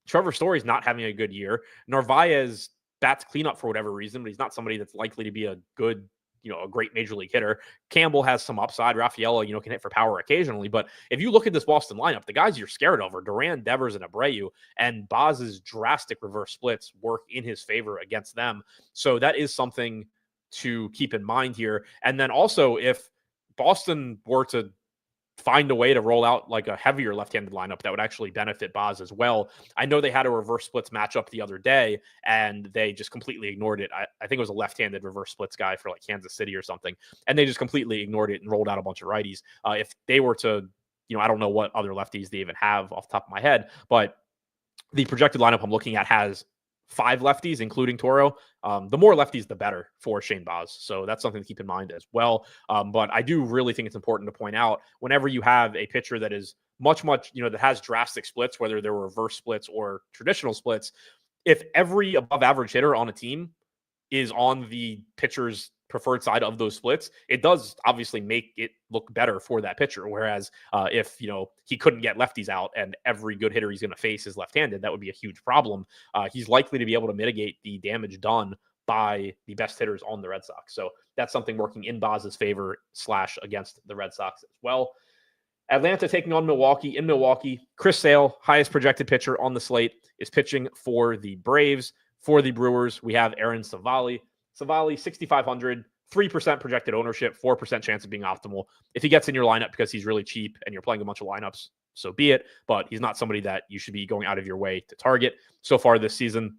Trevor Story's not having a good year. Narvaez bats cleanup for whatever reason, but he's not somebody that's likely to be a good, a great major league hitter. Campbell has some upside. Rafaela, can hit for power occasionally. But if you look at this Boston lineup, the guys you're scared over, Duran, Devers, and Abreu, and Baz's drastic reverse splits work in his favor against them. So that is something to keep in mind here. And then also, if Boston were to find a way to roll out like a heavier left-handed lineup that would actually benefit Baz as well. I know they had a reverse splits matchup the other day and they just completely ignored it. I think it was a left-handed reverse splits guy for like Kansas City or something. And they just completely ignored it and rolled out a bunch of righties. If they were to, I don't know what other lefties they even have off the top of my head, but the projected lineup I'm looking at has 5 lefties, including Toro. The more lefties, the better for Shane Baz. So that's something to keep in mind as well. But I do really think it's important to point out whenever you have a pitcher that is much, that has drastic splits, whether they're reverse splits or traditional splits, if every above average hitter on a team is on the pitcher's preferred side of those splits, it does obviously make it look better for that pitcher. Whereas if, he couldn't get lefties out and every good hitter he's going to face is left-handed, that would be a huge problem. He's likely to be able to mitigate the damage done by the best hitters on the Red Sox. So that's something working in Baz's favor / against the Red Sox as well. Atlanta taking on Milwaukee. In Milwaukee, Chris Sale, highest projected pitcher on the slate, is pitching for the Braves. For the Brewers, we have Aaron Savali. Savali, 6,500, 3% projected ownership, 4% chance of being optimal. If he gets in your lineup because he's really cheap and you're playing a bunch of lineups, so be it. But he's not somebody that you should be going out of your way to target. So far this season,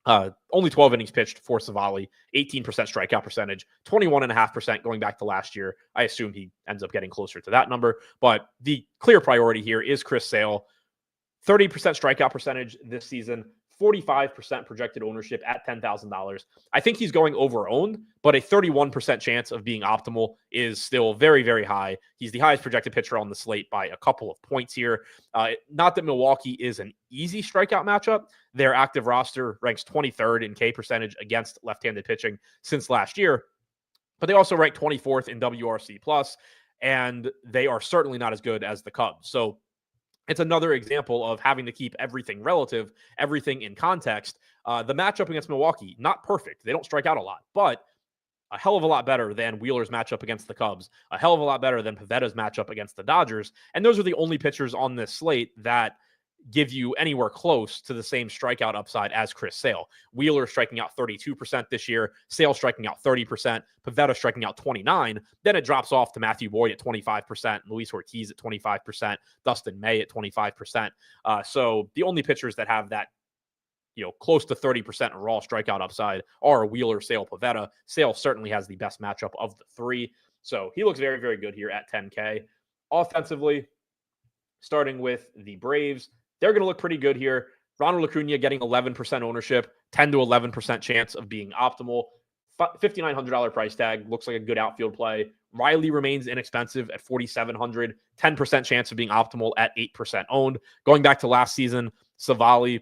only 12 innings pitched for Savali, 18% strikeout percentage, 21.5% going back to last year. I assume he ends up getting closer to that number. But the clear priority here is Chris Sale. 30% strikeout percentage this season, 45% projected ownership at $10,000. I think he's going over owned, but a 31% chance of being optimal is still very, very high. He's the highest projected pitcher on the slate by a couple of points here. Not that Milwaukee is an easy strikeout matchup. Their active roster ranks 23rd in K percentage against left-handed pitching since last year, but they also rank 24th in WRC plus, and they are certainly not as good as the Cubs. So it's another example of having to keep everything relative, everything in context. The matchup against Milwaukee, not perfect. They don't strike out a lot, but a hell of a lot better than Wheeler's matchup against the Cubs, a hell of a lot better than Pavetta's matchup against the Dodgers. And those are the only pitchers on this slate that give you anywhere close to the same strikeout upside as Chris Sale. Wheeler striking out 32% this year, Sale striking out 30%, Pavetta striking out 29%. Then it drops off to Matthew Boyd at 25%, Luis Ortiz at 25%, Dustin May at 25%. So the only pitchers that have that, close to 30% raw strikeout upside are Wheeler, Sale, Pavetta. Sale certainly has the best matchup of the three. So he looks very, very good here at 10K. Offensively, starting with the Braves, they're going to look pretty good here. Ronald Acuna getting 11% ownership, 10 to 11% chance of being optimal. $5,900 price tag looks like a good outfield play. Riley remains inexpensive at $4,700, 10% chance of being optimal at 8% owned. Going back to last season, Savali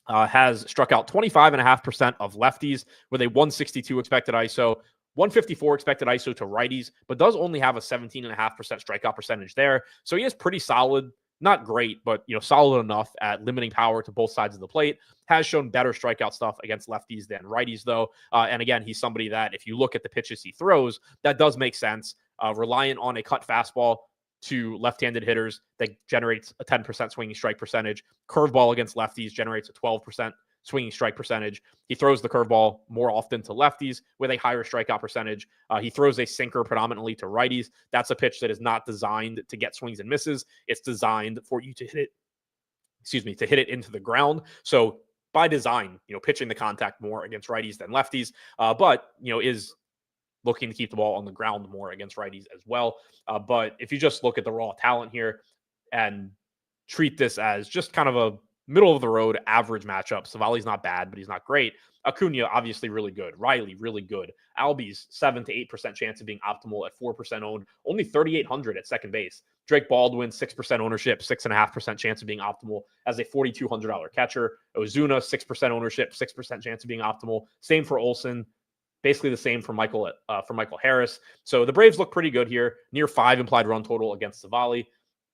has struck out 25.5% of lefties with a 162 expected ISO, 154 expected ISO to righties, but does only have a 17.5% strikeout percentage there. So he is pretty solid. Not great, but solid enough at limiting power to both sides of the plate. Has shown better strikeout stuff against lefties than righties, though. And again, he's somebody that if you look at the pitches he throws, that does make sense. Reliant on a cut fastball to left-handed hitters that generates a 10% swinging strike percentage. Curveball against lefties generates a 12% swinging strike percentage. He throws the curveball more often to lefties with a higher strikeout percentage. He throws a sinker predominantly to righties. That's a pitch that is not designed to get swings and misses. It's designed for you to hit it, to hit it into the ground. So by design, pitching the contact more against righties than lefties, but is looking to keep the ball on the ground more against righties as well. But if you just look at the raw talent here and treat this as just kind of a middle of the road average matchup, Savali's not bad, but he's not great. Acuna, obviously really good. Riley, really good. Albies, 7 to 8% chance of being optimal at 4% owned. Only 3,800 at second base. Drake Baldwin, 6% ownership, 6.5% chance of being optimal as a $4,200 catcher. Ozuna, 6% ownership, 6% chance of being optimal. Same for Olsen. Basically the same for Michael Harris. So the Braves look pretty good here. Near 5 implied run total against Savali.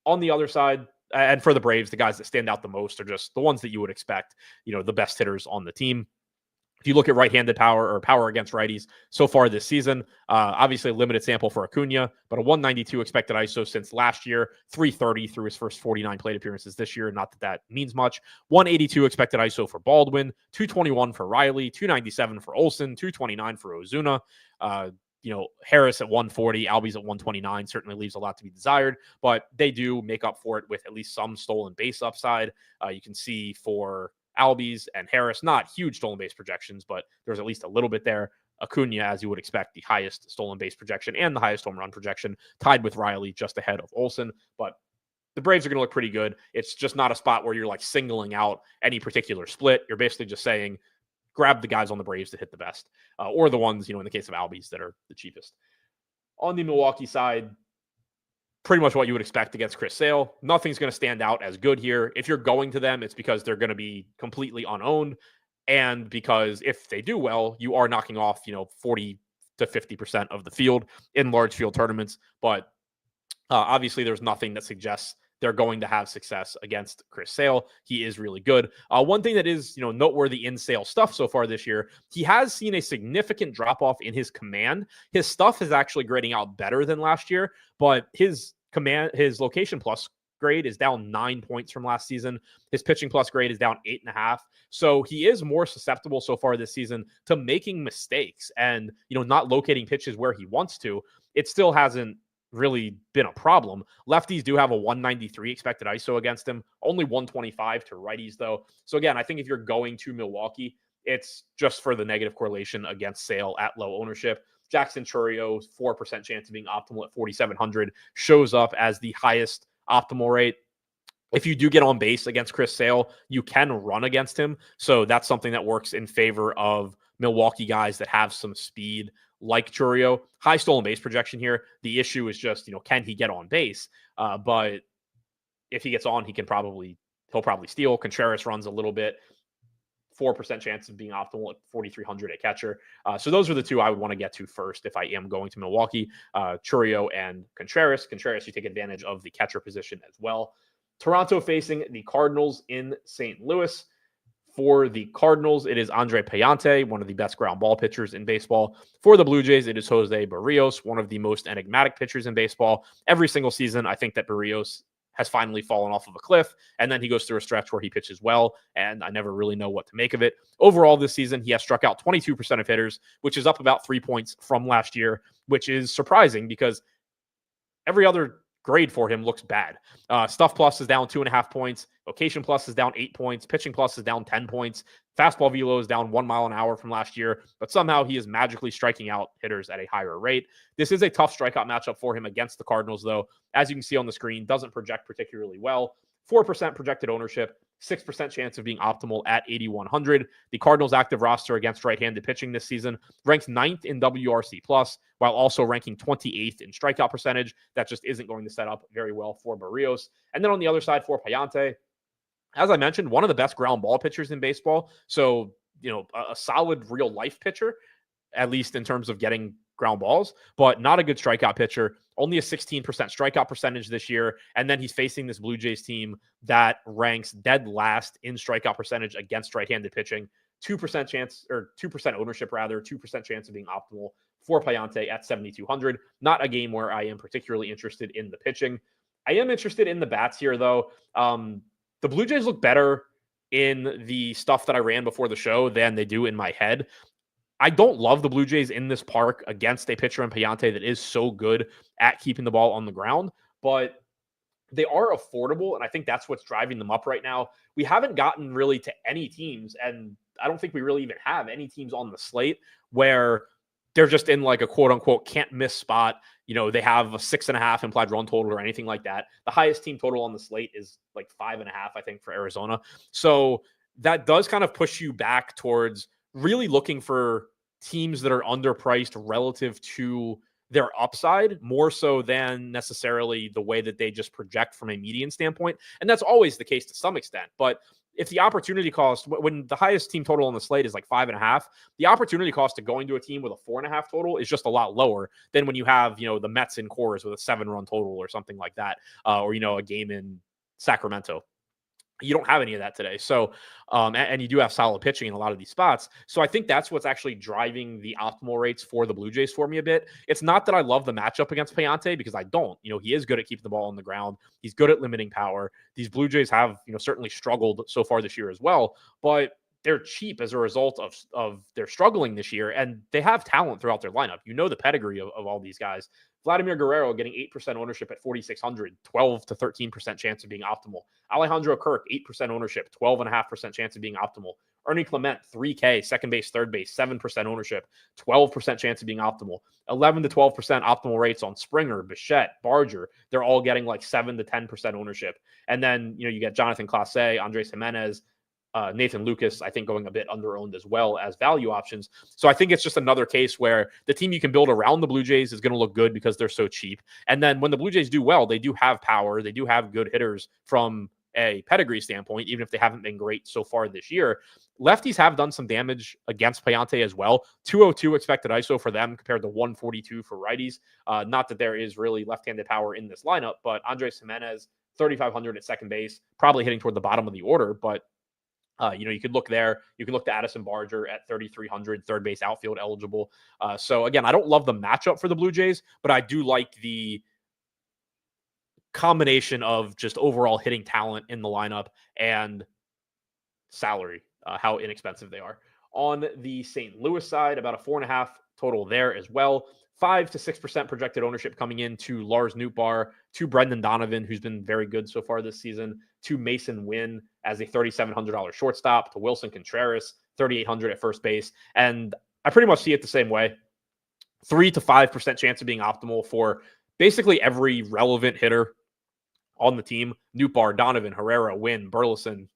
On the other side, and for the Braves, the guys that stand out the most are just the ones that you would expect, the best hitters on the team. If you look at right-handed power or power against righties so far this season, obviously a limited sample for Acuna, but a 192 expected ISO since last year, 330 through his first 49 plate appearances this year. Not that that means much. 182 expected ISO for Baldwin, 221 for Riley, 297 for Olsen, 229 for Ozuna. Harris at 140, Albies at 129 certainly leaves a lot to be desired, but they do make up for it with at least some stolen base upside. You can see for Albies and Harris, not huge stolen base projections, but there's at least a little bit there. Acuna, as you would expect, the highest stolen base projection and the highest home run projection, tied with Riley just ahead of Olsen. But the Braves are going to look pretty good. It's just not a spot where you're like singling out any particular split. You're basically just saying, grab the guys on the Braves that hit the best, or the ones, in the case of Albies, that are the cheapest. On the Milwaukee side, pretty much what you would expect against Chris Sale. Nothing's going to stand out as good here. If you're going to them, it's because they're going to be completely unowned, and because if they do well, you are knocking off, 40 to 50% of the field in large field tournaments. But obviously, there's nothing that suggests they're going to have success against Chris Sale. He is really good. One thing that is, noteworthy in Sale stuff so far this year, he has seen a significant drop-off in his command. His stuff is actually grading out better than last year, but his location plus grade is down 9 points from last season. His pitching plus grade is down 8.5. So he is more susceptible so far this season to making mistakes and, not locating pitches where he wants to. It still hasn't really been a problem. Lefties do have a 193 expected ISO against him, only 125 to righties though. So again, I think if you're going to Milwaukee, it's just for the negative correlation against Sale at low ownership. Jackson Chourio, 4% chance of being optimal at 4,700, shows up as the highest optimal rate. If you do get on base against Chris Sale, you can run against him. So that's something that works in favor of Milwaukee guys that have some speed like Chourio. High stolen base projection here. The issue is just, can he get on base? But if he gets on, he'll probably steal. Contreras runs a little bit. 4% chance of being optimal at 4,300 at catcher. So those are the two I would want to get to first if I am going to Milwaukee. Chourio and Contreras. Contreras, you take advantage of the catcher position as well. Toronto facing the Cardinals in St. Louis. For the Cardinals, it is Andre Payante, one of the best ground ball pitchers in baseball. For the Blue Jays, it is Jose Barrios, one of the most enigmatic pitchers in baseball. Every single season, I think that Barrios has finally fallen off of a cliff, and then he goes through a stretch where he pitches well, and I never really know what to make of it. Overall this season, he has struck out 22% of hitters, which is up about 3 points from last year, which is surprising because every other grade for him looks bad. Stuff plus is down 2.5 points. Location plus is down 8 points. Pitching plus is down 10 points. Fastball velo is down 1 mile an hour from last year, but somehow he is magically striking out hitters at a higher rate. This is a tough strikeout matchup for him against the Cardinals, though. As you can see on the screen, doesn't project particularly well. 4% projected ownership, 6% chance of being optimal at 8,100. The Cardinals' active roster against right-handed pitching this season ranks 9th in WRC+, while also ranking 28th in strikeout percentage. That just isn't going to set up very well for Barrios. And then on the other side for Payante, as I mentioned, one of the best ground ball pitchers in baseball. So, a solid real life pitcher, at least in terms of getting ground balls, but not a good strikeout pitcher. Only a 16% strikeout percentage this year. And then he's facing this Blue Jays team that ranks dead last in strikeout percentage against right-handed pitching. 2% chance, or 2% ownership rather, 2% chance of being optimal for Payante at 7,200. Not a game where I am particularly interested in the pitching. I am interested in the bats here, though. The Blue Jays look better in the stuff that I ran before the show than they do in my head. I don't love the Blue Jays in this park against a pitcher in Payante that is so good at keeping the ball on the ground, but they are affordable, and I think that's what's driving them up right now. We haven't gotten really to any teams, and I don't think we really even have any teams on the slate where they're just in like a quote-unquote can't-miss spot. They have a 6.5 implied run total or anything like that. The highest team total on the slate is like 5.5, I think, for Arizona. So that does kind of push you back towards really looking for teams that are underpriced relative to their upside, more so than necessarily the way that they just project from a median standpoint. And that's always the case to some extent. But if the opportunity cost, when the highest team total on the slate is like 5.5, the opportunity cost to going to a team with a 4.5 total is just a lot lower than when you have, the Mets in Coors with a 7-run total or something like that, or, a game in Sacramento. You don't have any of that today. So, and you do have solid pitching in a lot of these spots. So I think that's what's actually driving the optimal rates for the Blue Jays for me a bit. It's not that I love the matchup against Payante, because I don't. He is good at keeping the ball on the ground. He's good at limiting power. These Blue Jays have, certainly struggled so far this year as well, but they're cheap as a result of their struggling this year, and they have talent throughout their lineup. The pedigree of all these guys. Vladimir Guerrero getting 8% ownership at 4,600, 12 to 13% chance of being optimal. Alejandro Kirk, 8% ownership, 12.5% chance of being optimal. Ernie Clement, 3K, second base, third base, 7% ownership, 12% chance of being optimal. 11 to 12% optimal rates on Springer, Bichette, Barger. They're all getting like 7 to 10% ownership. And then, you get Jonathan Clase, Andres Jimenez, Nathan Lucas, I think, going a bit under-owned as well as value options. So I think it's just another case where the team you can build around the Blue Jays is going to look good because they're so cheap. And then when the Blue Jays do well, they do have power. They do have good hitters from a pedigree standpoint, even if they haven't been great so far this year. Lefties have done some damage against Payante as well. 202 expected ISO for them compared to 142 for righties. Not that there is really left-handed power in this lineup, but Andres Jimenez, 3,500 at second base, probably hitting toward the bottom of the order, but you could look there. You can look to Addison Barger at 3,300, third base outfield eligible. So again, I don't love the matchup for the Blue Jays, but I do like the combination of just overall hitting talent in the lineup and salary, how inexpensive they are. On the St. Louis side, about a 4.5 total there as well. 5 to 6% projected ownership coming in to Lars Nootbaar, to Brendan Donovan, who's been very good so far this season, to Mason Wynn as a $3,700 shortstop, to Wilson Contreras, 3,800 at first base. And I pretty much see it the same way. 3 to 5% chance of being optimal for basically every relevant hitter on the team. Nootbaar, Donovan, Herrera, Wynn, Burleson,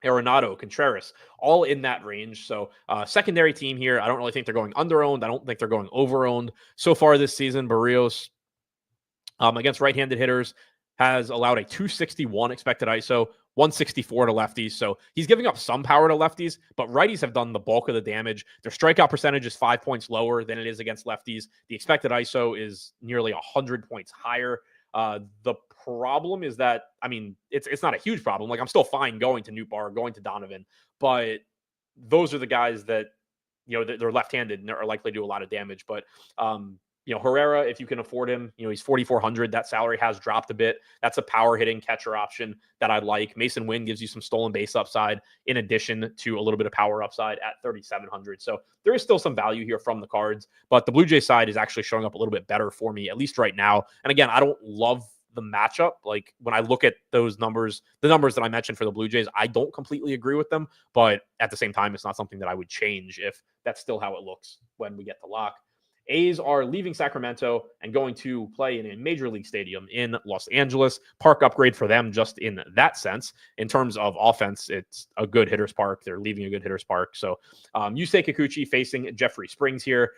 Arenado, Contreras, all in that range. So secondary team here. I don't really think they're going under-owned. I don't think they're going over-owned. So far this season, Barrios against right-handed hitters has allowed a 261 expected ISO, 164 to lefties. So he's giving up some power to lefties, but righties have done the bulk of the damage. Their strikeout percentage is 5 points lower than it is against lefties. The expected ISO is nearly 100 points higher. The problem is that, it's not a huge problem. Like, I'm still fine going to Nootbaar, going to Donovan, but those are the guys that, they're left-handed and are likely to do a lot of damage. But, Herrera, if you can afford him, he's 4,400. That salary has dropped a bit. That's a power hitting catcher option that I like. Mason Wynn gives you some stolen base upside in addition to a little bit of power upside at 3,700. So there is still some value here from the Cards, but the Blue Jay side is actually showing up a little bit better for me, at least right now. And again, I don't love the matchup. Like, when I look at those numbers, the numbers that I mentioned for the Blue Jays, I don't completely agree with them, but at the same time, it's not something that I would change if that's still how it looks when we get to lock. A's are leaving Sacramento and going to play in a major league stadium in Los Angeles. Park upgrade for them just in that sense. In terms of offense, it's a good hitter's park. They're leaving a good hitter's park. So Yusei Kikuchi facing Jeffrey Springs here.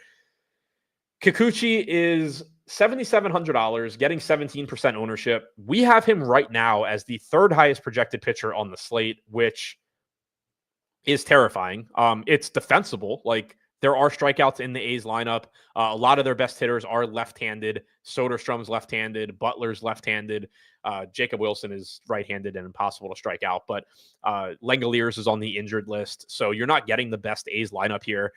Kikuchi is $7,700, getting 17% ownership. We have him right now as the third highest projected pitcher on the slate, which is terrifying. It's defensible. Like, there are strikeouts in the A's lineup. A lot of their best hitters are left-handed. Soderstrom's left-handed. Butler's left-handed. Jacob Wilson is right-handed and impossible to strike out. But Langoliers is on the injured list. So you're not getting the best A's lineup here.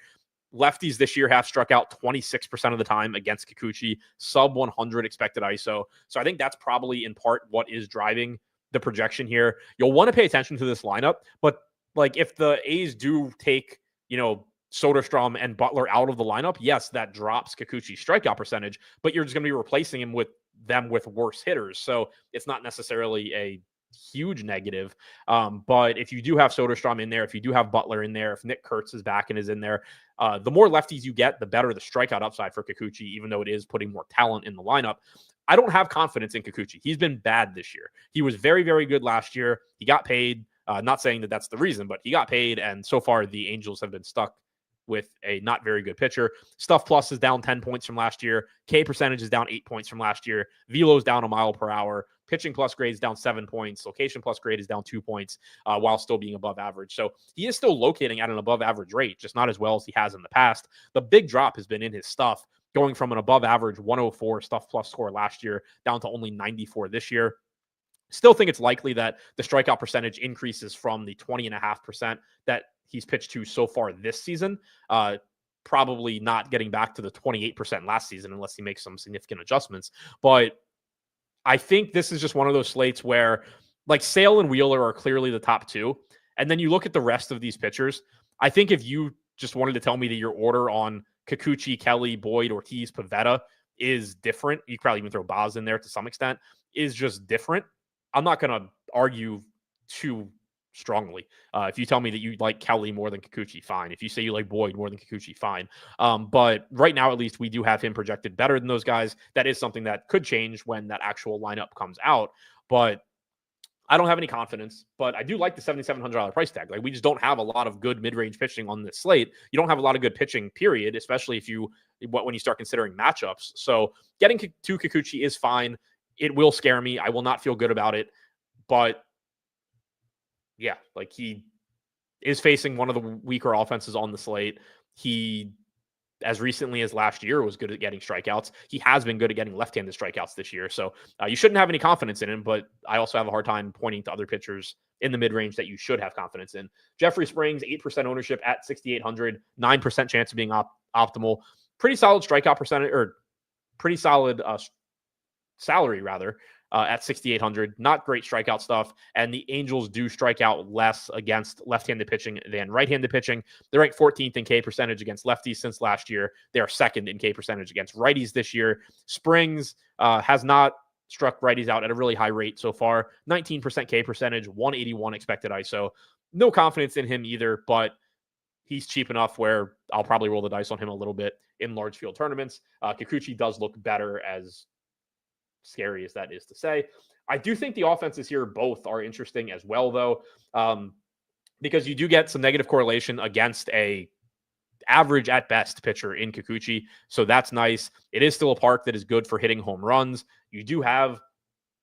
Lefties this year have struck out 26% of the time against Kikuchi, sub 100 expected ISO. So I think that's probably in part what is driving the projection here. You'll want to pay attention to this lineup, but like if the A's do take, Soderstrom and Butler out of the lineup, yes, that drops Kikuchi's strikeout percentage, but you're just going to be replacing him with worse hitters. So it's not necessarily a huge negative. But if you do have Soderstrom in there, if you do have Butler in there, if Nick Kurtz is back and is in there, the more lefties you get, the better the strikeout upside for Kikuchi, even though it is putting more talent in the lineup. I don't have confidence in Kikuchi. He's been bad this year. He was very, very good last year. He got paid. Not saying that that's the reason, but he got paid. And so far, the Angels have been stuck with a not very good pitcher. Stuff plus is down 10 points from last year. K percentage is down 8 points from last year. Velo's down a mile per hour. Pitching plus grade is down 7 points. Location plus grade is down 2 points while still being above average. So he is still locating at an above average rate, just not as well as he has in the past. The big drop has been in his stuff, going from an above average 104 stuff plus score last year down to only 94 this year. Still think it's likely that the strikeout percentage increases from the 20.5% that he's pitched to so far this season. Probably not getting back to the 28% last season unless he makes some significant adjustments. But I think this is just one of those slates where like Sale and Wheeler are clearly the top two. And then you look at the rest of these pitchers. I think if you just wanted to tell me that your order on Kikuchi, Kelly, Boyd, Ortiz, Pivetta is different, you could probably even throw Boz in there to some extent, is just different. I'm not going to argue too strongly. If you tell me that you like Kelly more than Kikuchi, fine. If you say you like Boyd more than Kikuchi, fine. But right now, at least, we do have him projected better than those guys. That is something that could change when that actual lineup comes out. But I don't have any confidence, but I do like the $7,700 price tag. Like, we just don't have a lot of good mid-range pitching on this slate. You don't have a lot of good pitching, period, especially when you start considering matchups. So getting to Kikuchi is fine. It will scare me. I will not feel good about it. But yeah, like, he is facing one of the weaker offenses on the slate. He, as recently as last year, was good at getting strikeouts. He has been good at getting left-handed strikeouts this year. So you shouldn't have any confidence in him, but I also have a hard time pointing to other pitchers in the mid-range that you should have confidence in. Jeffrey Springs, 8% ownership at 6,800, 9% chance of being optimal. Pretty solid strikeout percentage, or pretty solid salary, rather, at 6,800. Not great strikeout stuff. And the Angels do strike out less against left-handed pitching than right-handed pitching. They're ranked 14th in K percentage against lefties since last year. They are second in K percentage against righties this year. Springs has not struck righties out at a really high rate so far. 19% K percentage, 181 expected ISO. No confidence in him either, but he's cheap enough where I'll probably roll the dice on him a little bit in large field tournaments. Kikuchi does look better, as scary as that is to say. I do think the offenses here both are interesting as well, though, because you do get some negative correlation against a average at best pitcher in Kikuchi. So that's nice. It is still a park that is good for hitting home runs. You do have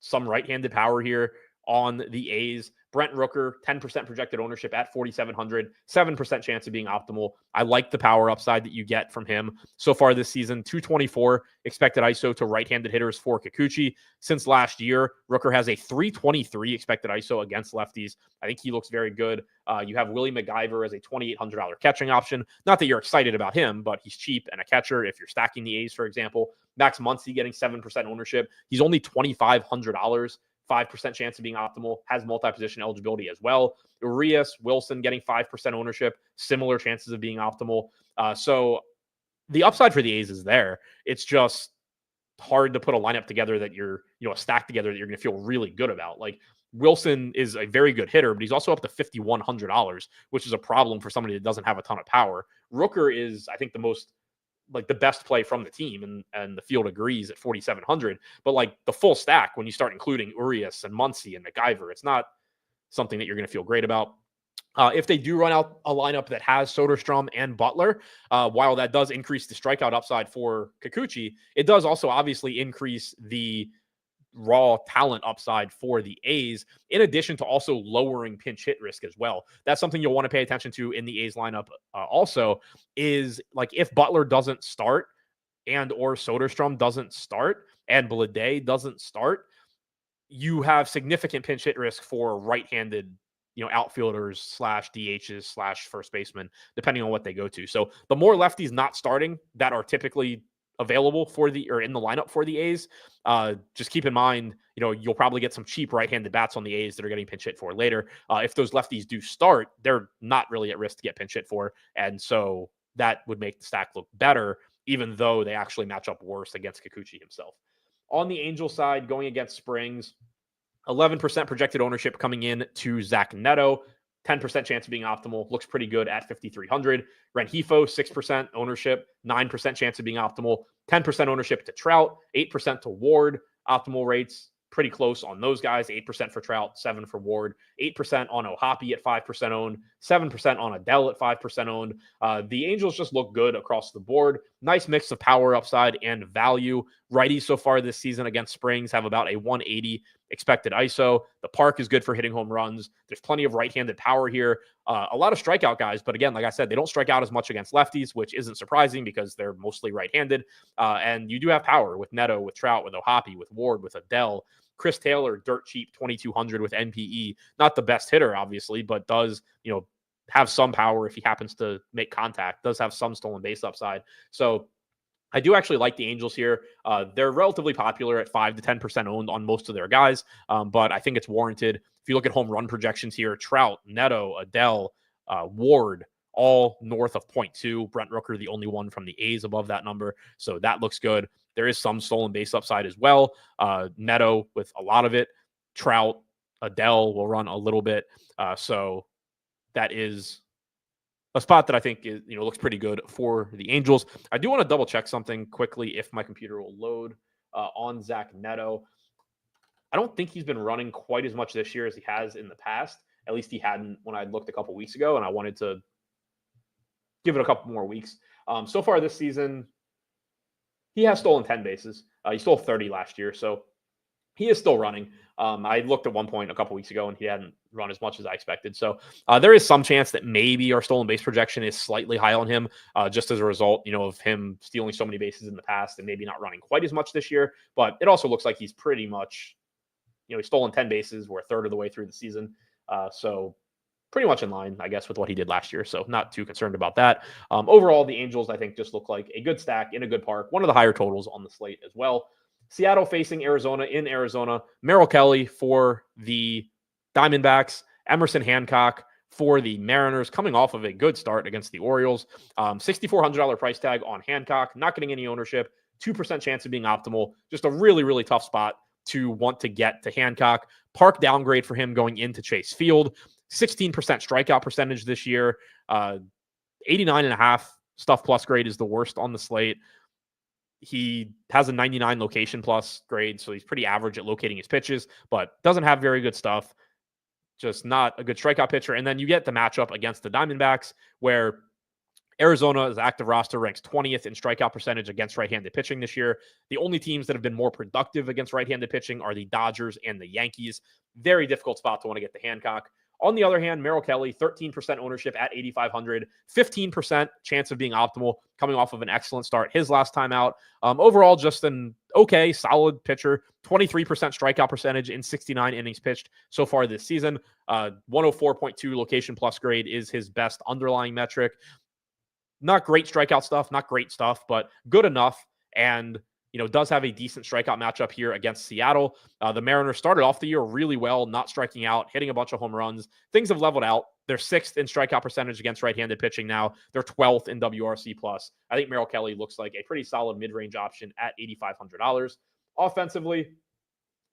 some right-handed power here on the A's. Brent Rooker, 10% projected ownership at 4,700, 7% chance of being optimal. I like the power upside that you get from him so far this season. 224 expected ISO to right-handed hitters for Kikuchi. Since last year, Rooker has a 323 expected ISO against lefties. I think he looks very good. You have Willie McIver as a $2,800 catching option. Not that you're excited about him, but he's cheap and a catcher if you're stacking the A's, for example. Max Muncy getting 7% ownership. He's only $2,500. 5% chance of being optimal, has multi-position eligibility as well. Urias, Wilson getting 5% ownership, similar chances of being optimal. So the upside for the A's is there. It's just hard to put a lineup together that you're, a stack together that you're going to feel really good about. Like, Wilson is a very good hitter, but he's also up to $5,100, which is a problem for somebody that doesn't have a ton of power. Rooker is, I think, the most like the best play from the team, and the field agrees at 4,700. But like the full stack, when you start including Urias and Muncy and McIver, it's not something that you're going to feel great about. If they do run out a lineup that has Soderstrom and Butler, while that does increase the strikeout upside for Kikuchi, it does also obviously increase the raw talent upside for the A's, in addition to also lowering pinch hit risk as well. That's something you'll want to pay attention to in the A's lineup. Also, is like if Butler doesn't start and or Soderstrom doesn't start and Blade doesn't start, you have significant pinch hit risk for right-handed, outfielders slash DHs slash first baseman, depending on what they go to. So the more lefties not starting that are typically available for or in the lineup for the A's, just keep in mind, you'll probably get some cheap right-handed bats on the A's that are getting pinch hit for later. If those lefties do start, they're not really at risk to get pinch hit for. And so that would make the stack look better, even though they actually match up worse against Kikuchi himself. On the Angel side, going against Springs, 11% projected ownership coming in to Zach Neto, 10% chance of being optimal. Looks pretty good at 5,300. Rengifo, 6% ownership, 9% chance of being optimal. 10% ownership to Trout, 8% to Ward. Optimal rates, pretty close on those guys. 8% for Trout, 7% for Ward. 8% on O'Hoppe at 5% owned. 7% on Adele at 5% owned. The Angels just look good across the board. Nice mix of power upside and value. Righties so far this season against Springs have about a 180 expected ISO. The park is good for hitting home runs. There's plenty of right-handed power here. A lot of strikeout guys, but again, like I said, they don't strike out as much against lefties, which isn't surprising because they're mostly right-handed. And you do have power with Neto, with Trout, with O'Hoppe, with Ward, with Adele. Chris Taylor, dirt cheap, 2,200 with NPE. Not the best hitter, obviously, but does, have some power if he happens to make contact. Does have some stolen base upside. So I do actually like the Angels here. They're relatively popular at 5 to 10% owned on most of their guys, but I think it's warranted. If you look at home run projections here, Trout, Neto, Adele, Ward, all north of 0.2. Brent Rooker, the only one from the A's above that number. So that looks good. There is some stolen base upside as well. Neto with a lot of it. Trout, Adele will run a little bit. So that is a spot that I think is, looks pretty good for the Angels. I do want to double check something quickly if my computer will load on Zach Neto. I don't think he's been running quite as much this year as he has in the past. At least he hadn't when I looked a couple weeks ago, and I wanted to give it a couple more weeks. So far this season, he has stolen 10 bases. He stole 30 last year, so he is still running. I looked at one point a couple weeks ago, and he hadn't run as much as I expected. So there is some chance that maybe our stolen base projection is slightly high on him, just as a result, of him stealing so many bases in the past and maybe not running quite as much this year. But it also looks like he's pretty much, he's stolen 10 bases. We're a third of the way through the season. So pretty much in line, I guess, with what he did last year. So not too concerned about that. Overall, the Angels, I think, just look like a good stack in a good park. One of the higher totals on the slate as well. Seattle facing Arizona in Arizona. Merrill Kelly for the Diamondbacks. Emerson Hancock for the Mariners, coming off of a good start against the Orioles. $6,400 price tag on Hancock, not getting any ownership, 2% chance of being optimal. Just a really, really tough spot to want to get to Hancock. Park downgrade for him going into Chase Field. 16% strikeout percentage this year. 89.5 stuff plus grade is the worst on the slate. He has a 99 location plus grade, so he's pretty average at locating his pitches, but doesn't have very good stuff. Just not a good strikeout pitcher. And then you get the matchup against the Diamondbacks, where Arizona's active roster ranks 20th in strikeout percentage against right-handed pitching this year. The only teams that have been more productive against right-handed pitching are the Dodgers and the Yankees. Very difficult spot to want to get to Hancock. On the other hand, Merrill Kelly, 13% ownership at 8,500, 15% chance of being optimal, coming off of an excellent start his last time out. Overall, just an okay, solid pitcher, 23% strikeout percentage in 69 innings pitched so far this season. 104.2 location plus grade is his best underlying metric. Not great strikeout stuff, not great stuff, but good enough. And does have a decent strikeout matchup here against Seattle. The Mariners started off the year really well, not striking out, hitting a bunch of home runs. Things have leveled out. They're 6th in strikeout percentage against right-handed pitching now. They're 12th in WRC+. I think Merrill Kelly looks like a pretty solid mid-range option at $8,500. Offensively,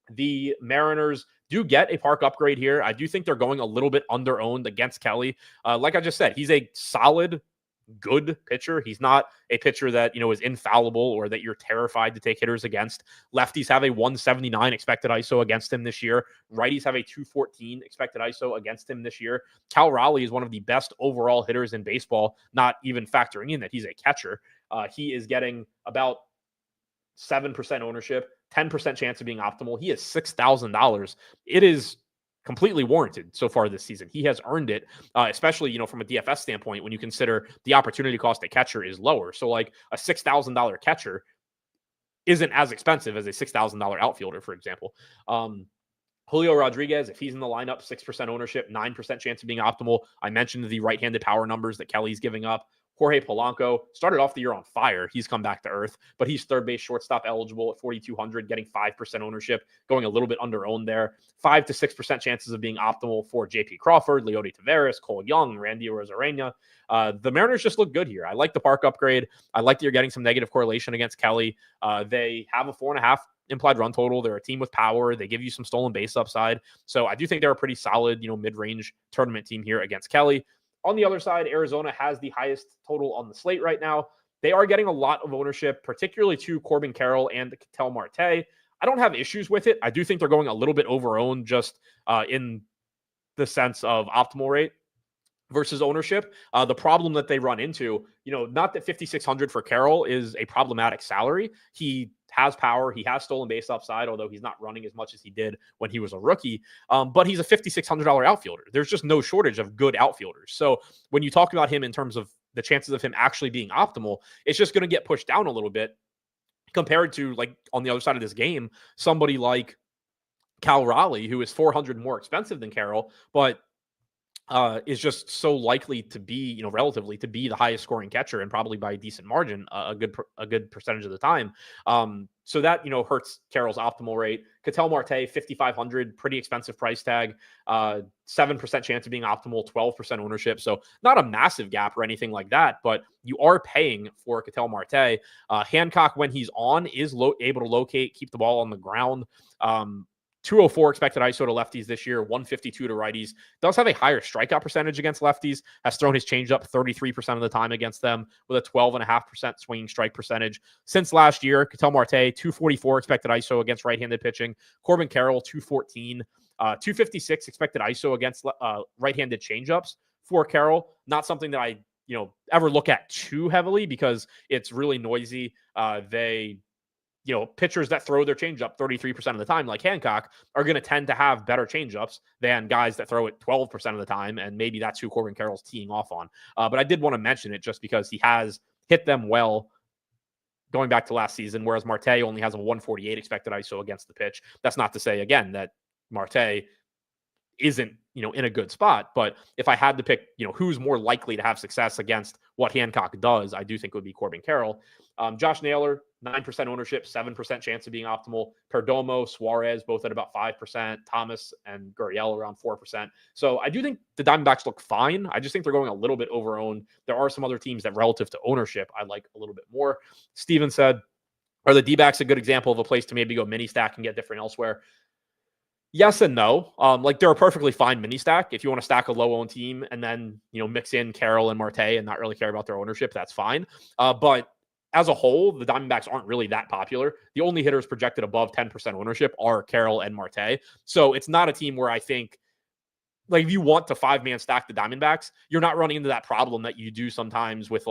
the Mariners do get a park upgrade here. I do think they're going a little bit under-owned against Kelly. Like I just said, he's a solid good pitcher. He's not a pitcher that, is infallible or that you're terrified to take hitters against. Lefties have a 179 expected ISO against him this year. Righties have a 214 expected ISO against him this year. Cal Raleigh is one of the best overall hitters in baseball, not even factoring in that he's a catcher. He is getting about 7% ownership, 10% chance of being optimal. He is $6,000. It is completely warranted so far this season. He has earned it, especially, from a DFS standpoint, when you consider the opportunity cost at catcher is lower. So like a $6,000 catcher isn't as expensive as a $6,000 outfielder, for example. Julio Rodriguez, if he's in the lineup, 6% ownership, 9% chance of being optimal. I mentioned the right-handed power numbers that Kelly's giving up. Jorge Polanco started off the year on fire. He's come back to earth, but he's third base shortstop eligible at 4,200, getting 5% ownership, going a little bit under owned there. 5 to 6% chances of being optimal for JP Crawford, Leody Taveras, Cole Young, Randy Arozarena. The Mariners just look good here. I like the park upgrade. I like that you're getting some negative correlation against Kelly. They have a 4.5 implied run total. They're a team with power. They give you some stolen base upside. So I do think they're a pretty solid, mid-range tournament team here against Kelly. On the other side, Arizona has the highest total on the slate right now. They are getting a lot of ownership, particularly to Corbin Carroll and Ketel Marte. I don't have issues with it. I do think they're going a little bit over-owned just in the sense of optimal rate versus ownership. The problem that they run into, not that 5,600 for Carroll is a problematic salary. He has power. He has stolen base upside, although he's not running as much as he did when he was a rookie. But he's a $5,600 outfielder. There's just no shortage of good outfielders. So when you talk about him in terms of the chances of him actually being optimal, it's just going to get pushed down a little bit compared to, like, on the other side of this game, somebody like Cal Raleigh, who is 400 more expensive than Carroll, but is just so likely to be, relatively to be the highest scoring catcher and probably by a decent margin, a good percentage of the time. So that, hurts Carroll's optimal rate. Ketel Marte, 5,500, pretty expensive price tag, 7% chance of being optimal, 12% ownership. So not a massive gap or anything like that, but you are paying for Ketel Marte. Hancock, when he's on, is able to locate, keep the ball on the ground. 204 expected ISO to lefties this year, 152 to righties. Does have a higher strikeout percentage against lefties, has thrown his changeup 33% of the time against them with a 12.5% swinging strike percentage. Since last year, Ketel Marte, 244 expected ISO against right-handed pitching. Corbin Carroll, 214. 256 expected ISO against right-handed changeups for Carroll. Not something that I, ever look at too heavily because it's really noisy. Pitchers that throw their changeup 33% of the time, like Hancock, are going to tend to have better changeups than guys that throw it 12% of the time. And maybe that's who Corbin Carroll's teeing off on. But I did want to mention it just because he has hit them well going back to last season, whereas Marte only has a 148 expected ISO against the pitch. That's not to say, again, that Marte isn't, in a good spot. But if I had to pick, who's more likely to have success against what Hancock does, I do think it would be Corbin Carroll. Josh Naylor, 9% ownership, 7% chance of being optimal. Perdomo, Suarez, both at about 5%. Thomas and Gurriel around 4%. So I do think the Diamondbacks look fine. I just think they're going a little bit over-owned. There are some other teams that, relative to ownership, I like a little bit more. Steven said, are the D-backs a good example of a place to maybe go mini stack and get different elsewhere? Yes and no. They're a perfectly fine mini stack. If you want to stack a low-owned team and then, mix in Carroll and Marte and not really care about their ownership, that's fine. But as a whole, the Diamondbacks aren't really that popular. The only hitters projected above 10% ownership are Carroll and Marte. So it's not a team where I think, if you want to 5-man stack the Diamondbacks, you're not running into that problem that you do sometimes with,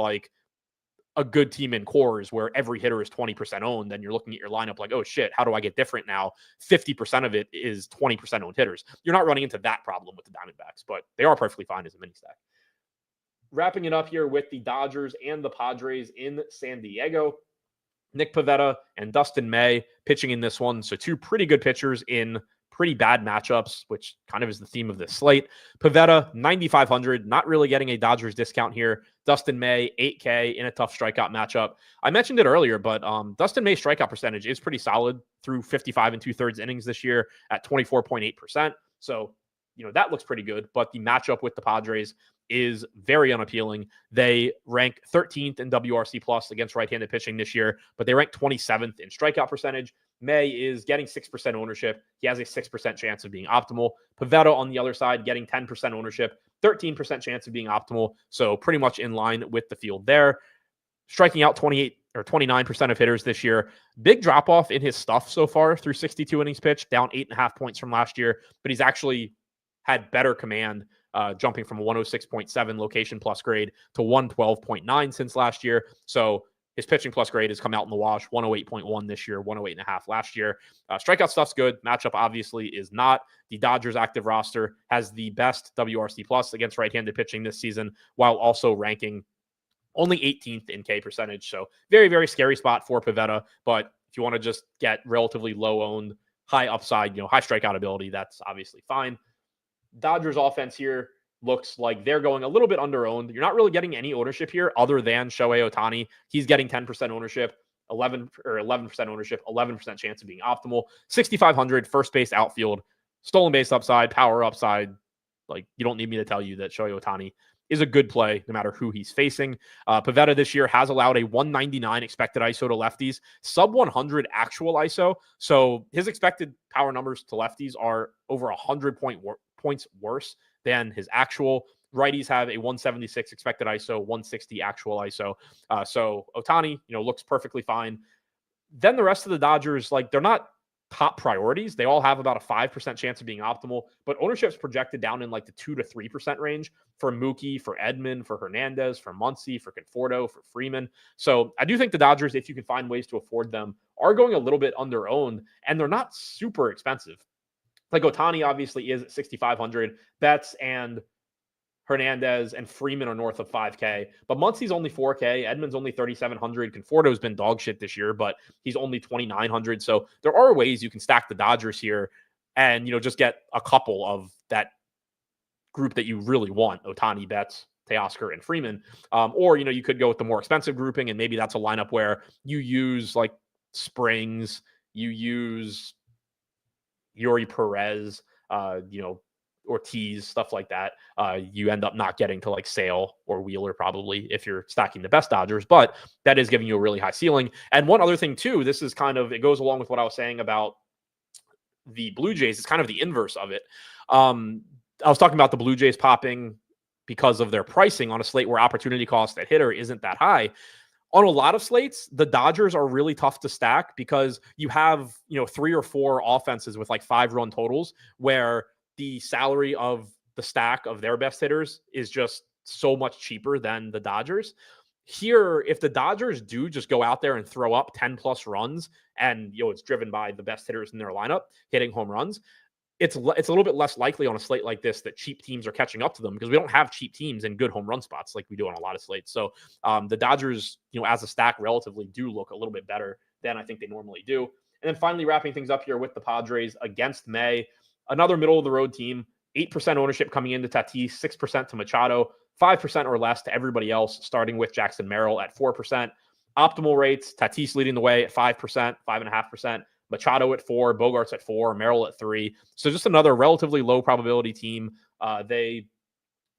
a good team in cores where every hitter is 20% owned. Then you're looking at your lineup like, oh shit, how do I get different now? 50% of it is 20% owned hitters. You're not running into that problem with the Diamondbacks, but they are perfectly fine as a mini stack. Wrapping it up here with the Dodgers and the Padres in San Diego. Nick Pivetta and Dustin May pitching in this one. So two pretty good pitchers in pretty bad matchups, which kind of is the theme of this slate. Pivetta, 9,500, not really getting a Dodgers discount here. Dustin May, 8K in a tough strikeout matchup. I mentioned it earlier, but Dustin May's strikeout percentage is pretty solid through 55 2/3 innings this year at 24.8%. So, that looks pretty good, but the matchup with the Padres is very unappealing. They rank 13th in WRC plus against right-handed pitching this year, but they rank 27th in strikeout percentage. May is getting 6% ownership. He has a 6% chance of being optimal. Pivetta on the other side, getting 10% ownership. 13% chance of being optimal. So pretty much in line with the field there. Striking out 28 or 29% of hitters this year. Big drop off in his stuff so far through 62 innings pitched, down 8.5 points from last year, but he's actually had better command, jumping from 106.7 location plus grade to 112.9 since last year. So his pitching plus grade has come out in the wash, 108.1 this year, 108.5 last year. Strikeout stuff's good. Matchup obviously is not. The Dodgers active roster has the best WRC plus against right-handed pitching this season, while also ranking only 18th in K percentage. So very, very scary spot for Pivetta. But if you want to just get relatively low owned, high upside, high strikeout ability, that's obviously fine. Dodgers offense here looks like they're going a little bit under owned. You're not really getting any ownership here other than Shohei Ohtani. He's getting 10% ownership, 11% ownership, 11% chance of being optimal. 6,500 first base outfield, stolen base upside, power upside. Like, you don't need me to tell you that Shohei Ohtani is a good play no matter who he's facing. Pivetta this year has allowed a 199 expected ISO to lefties, sub 100 actual ISO. So his expected power numbers to lefties are over 100 points worse than his actual. Righties have a 176 expected ISO, 160 actual ISO. So Ohtani, looks perfectly fine. Then the rest of the Dodgers, they're not top priorities. They all have about a 5% chance of being optimal, but ownership's projected down in the 2 to 3% range for Mookie, for Edman, for Hernandez, for Muncy, for Conforto, for Freeman. So I do think the Dodgers, if you can find ways to afford them, are going a little bit under owned, and they're not super expensive. Ohtani obviously is at 6,500. Betts and Hernandez and Freeman are north of 5K, but Muncy's only 4K. Edman's only 3,700. Conforto's been dog shit this year, but he's only 2,900. So there are ways you can stack the Dodgers here and, just get a couple of that group that you really want: Ohtani, Betts, Teoscar, and Freeman. Or, you could go with the more expensive grouping, and maybe that's a lineup where you use Springs, you use Yuri Perez, Ortiz, stuff like that. You end up not getting to Sale or Wheeler probably if you're stacking the best Dodgers, but that is giving you a really high ceiling. And one other thing too, this is it goes along with what I was saying about the Blue Jays. It's kind of the inverse of it. I was talking about the Blue Jays popping because of their pricing on a slate where opportunity cost at hitter isn't that high. On a lot of slates, the Dodgers are really tough to stack because you have, 3 or 4 offenses with 5-run totals where the salary of the stack of their best hitters is just so much cheaper than the Dodgers. Here, if the Dodgers do just go out there and throw up 10 plus runs and, it's driven by the best hitters in their lineup hitting home runs, it's a little bit less likely on a slate like this that cheap teams are catching up to them, because we don't have cheap teams in good home run spots like we do on a lot of slates. So the Dodgers, as a stack relatively do look a little bit better than I think they normally do. And then finally wrapping things up here with the Padres against May. Another middle-of-the-road team, 8% ownership coming into Tatis, 6% to Machado, 5% or less to everybody else, starting with Jackson Merrill at 4%. Optimal rates, Tatis leading the way at 5%, 5.5%, Machado at 4%, Bogarts at 4%, Merrill at 3%. So just another relatively low probability team. They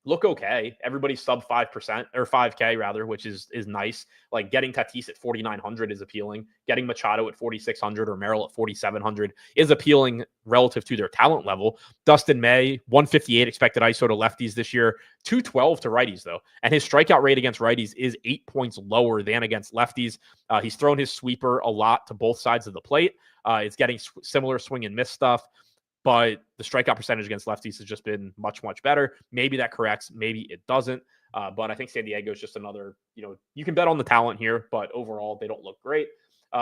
look okay. Everybody's sub 5% or 5K rather, which is nice. Getting Tatis at 4,900 is appealing. Getting Machado at 4,600 or Merrill at 4,700 is appealing relative to their talent level. Dustin May, 158 expected ISO to lefties this year, 212 to righties though. And his strikeout rate against righties is 8 points lower than against lefties. He's thrown his sweeper a lot to both sides of the plate. It's getting similar swing and miss stuff, but the strikeout percentage against lefties has just been much, much better. Maybe that corrects. Maybe it doesn't. But I think San Diego is just another, you can bet on the talent here, but overall they don't look great.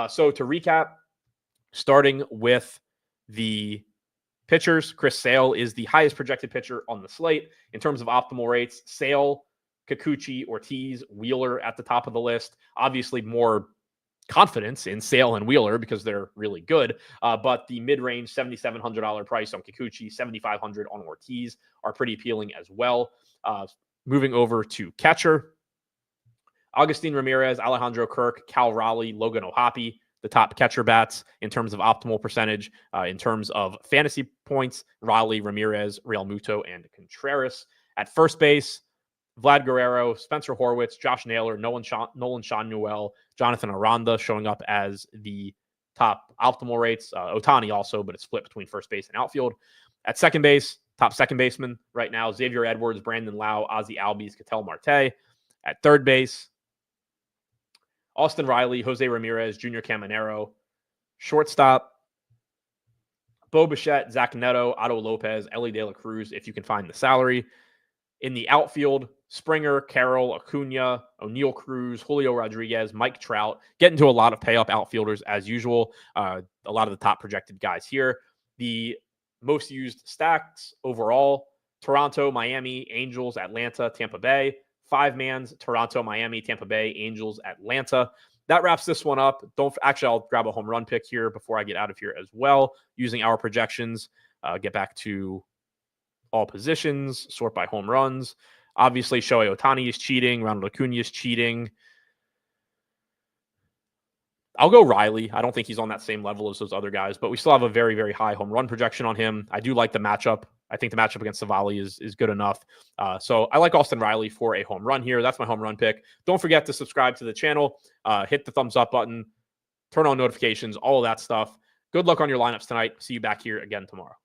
So to recap, starting with the pitchers, Chris Sale is the highest projected pitcher on the slate. In terms of optimal rates, Sale, Kikuchi, Ortiz, Wheeler at the top of the list. Obviously more confidence in Sale and Wheeler because they're really good. But the mid-range $7,700 price on Kikuchi, $7,500 on Ortiz are pretty appealing as well. Moving over to catcher, Agustin Ramirez, Alejandro Kirk, Cal Raleigh, Logan O'Hoppe, the top catcher bats in terms of optimal percentage. In terms of fantasy points, Raleigh, Ramirez, Real Muto, and Contreras. At first base, Vlad Guerrero, Spencer Horwitz, Josh Naylor, Nolan Schanuel, Jonathan Aranda showing up as the top optimal rates. Ohtani also, but it's split between first base and outfield. At second base, top second baseman right now, Xavier Edwards, Brandon Lau, Ozzie Albies, Ketel Marte. At third base, Austin Riley, Jose Ramirez, Junior Caminero. Shortstop, Bo Bichette, Zach Neto, Otto Lopez, Ellie De La Cruz, if you can find the salary. In the outfield, Springer, Carroll, Acuna, O'Neal Cruz, Julio Rodriguez, Mike Trout. Get into a lot of pay-up outfielders as usual. A lot of the top projected guys here. The most used stacks overall, Toronto, Miami, Angels, Atlanta, Tampa Bay. 5-mans, Toronto, Miami, Tampa Bay, Angels, Atlanta. That wraps this one up. I'll grab a home run pick here before I get out of here as well, using our projections. Get back to all positions, sort by home runs. Obviously, Shohei Ohtani is cheating. Ronald Acuna is cheating. I'll go Riley. I don't think he's on that same level as those other guys, but we still have a very, very high home run projection on him. I do like the matchup. I think the matchup against Savali is good enough. So I like Austin Riley for a home run here. That's my home run pick. Don't forget to subscribe to the channel. Hit the thumbs up button. Turn on notifications, all of that stuff. Good luck on your lineups tonight. See you back here again tomorrow.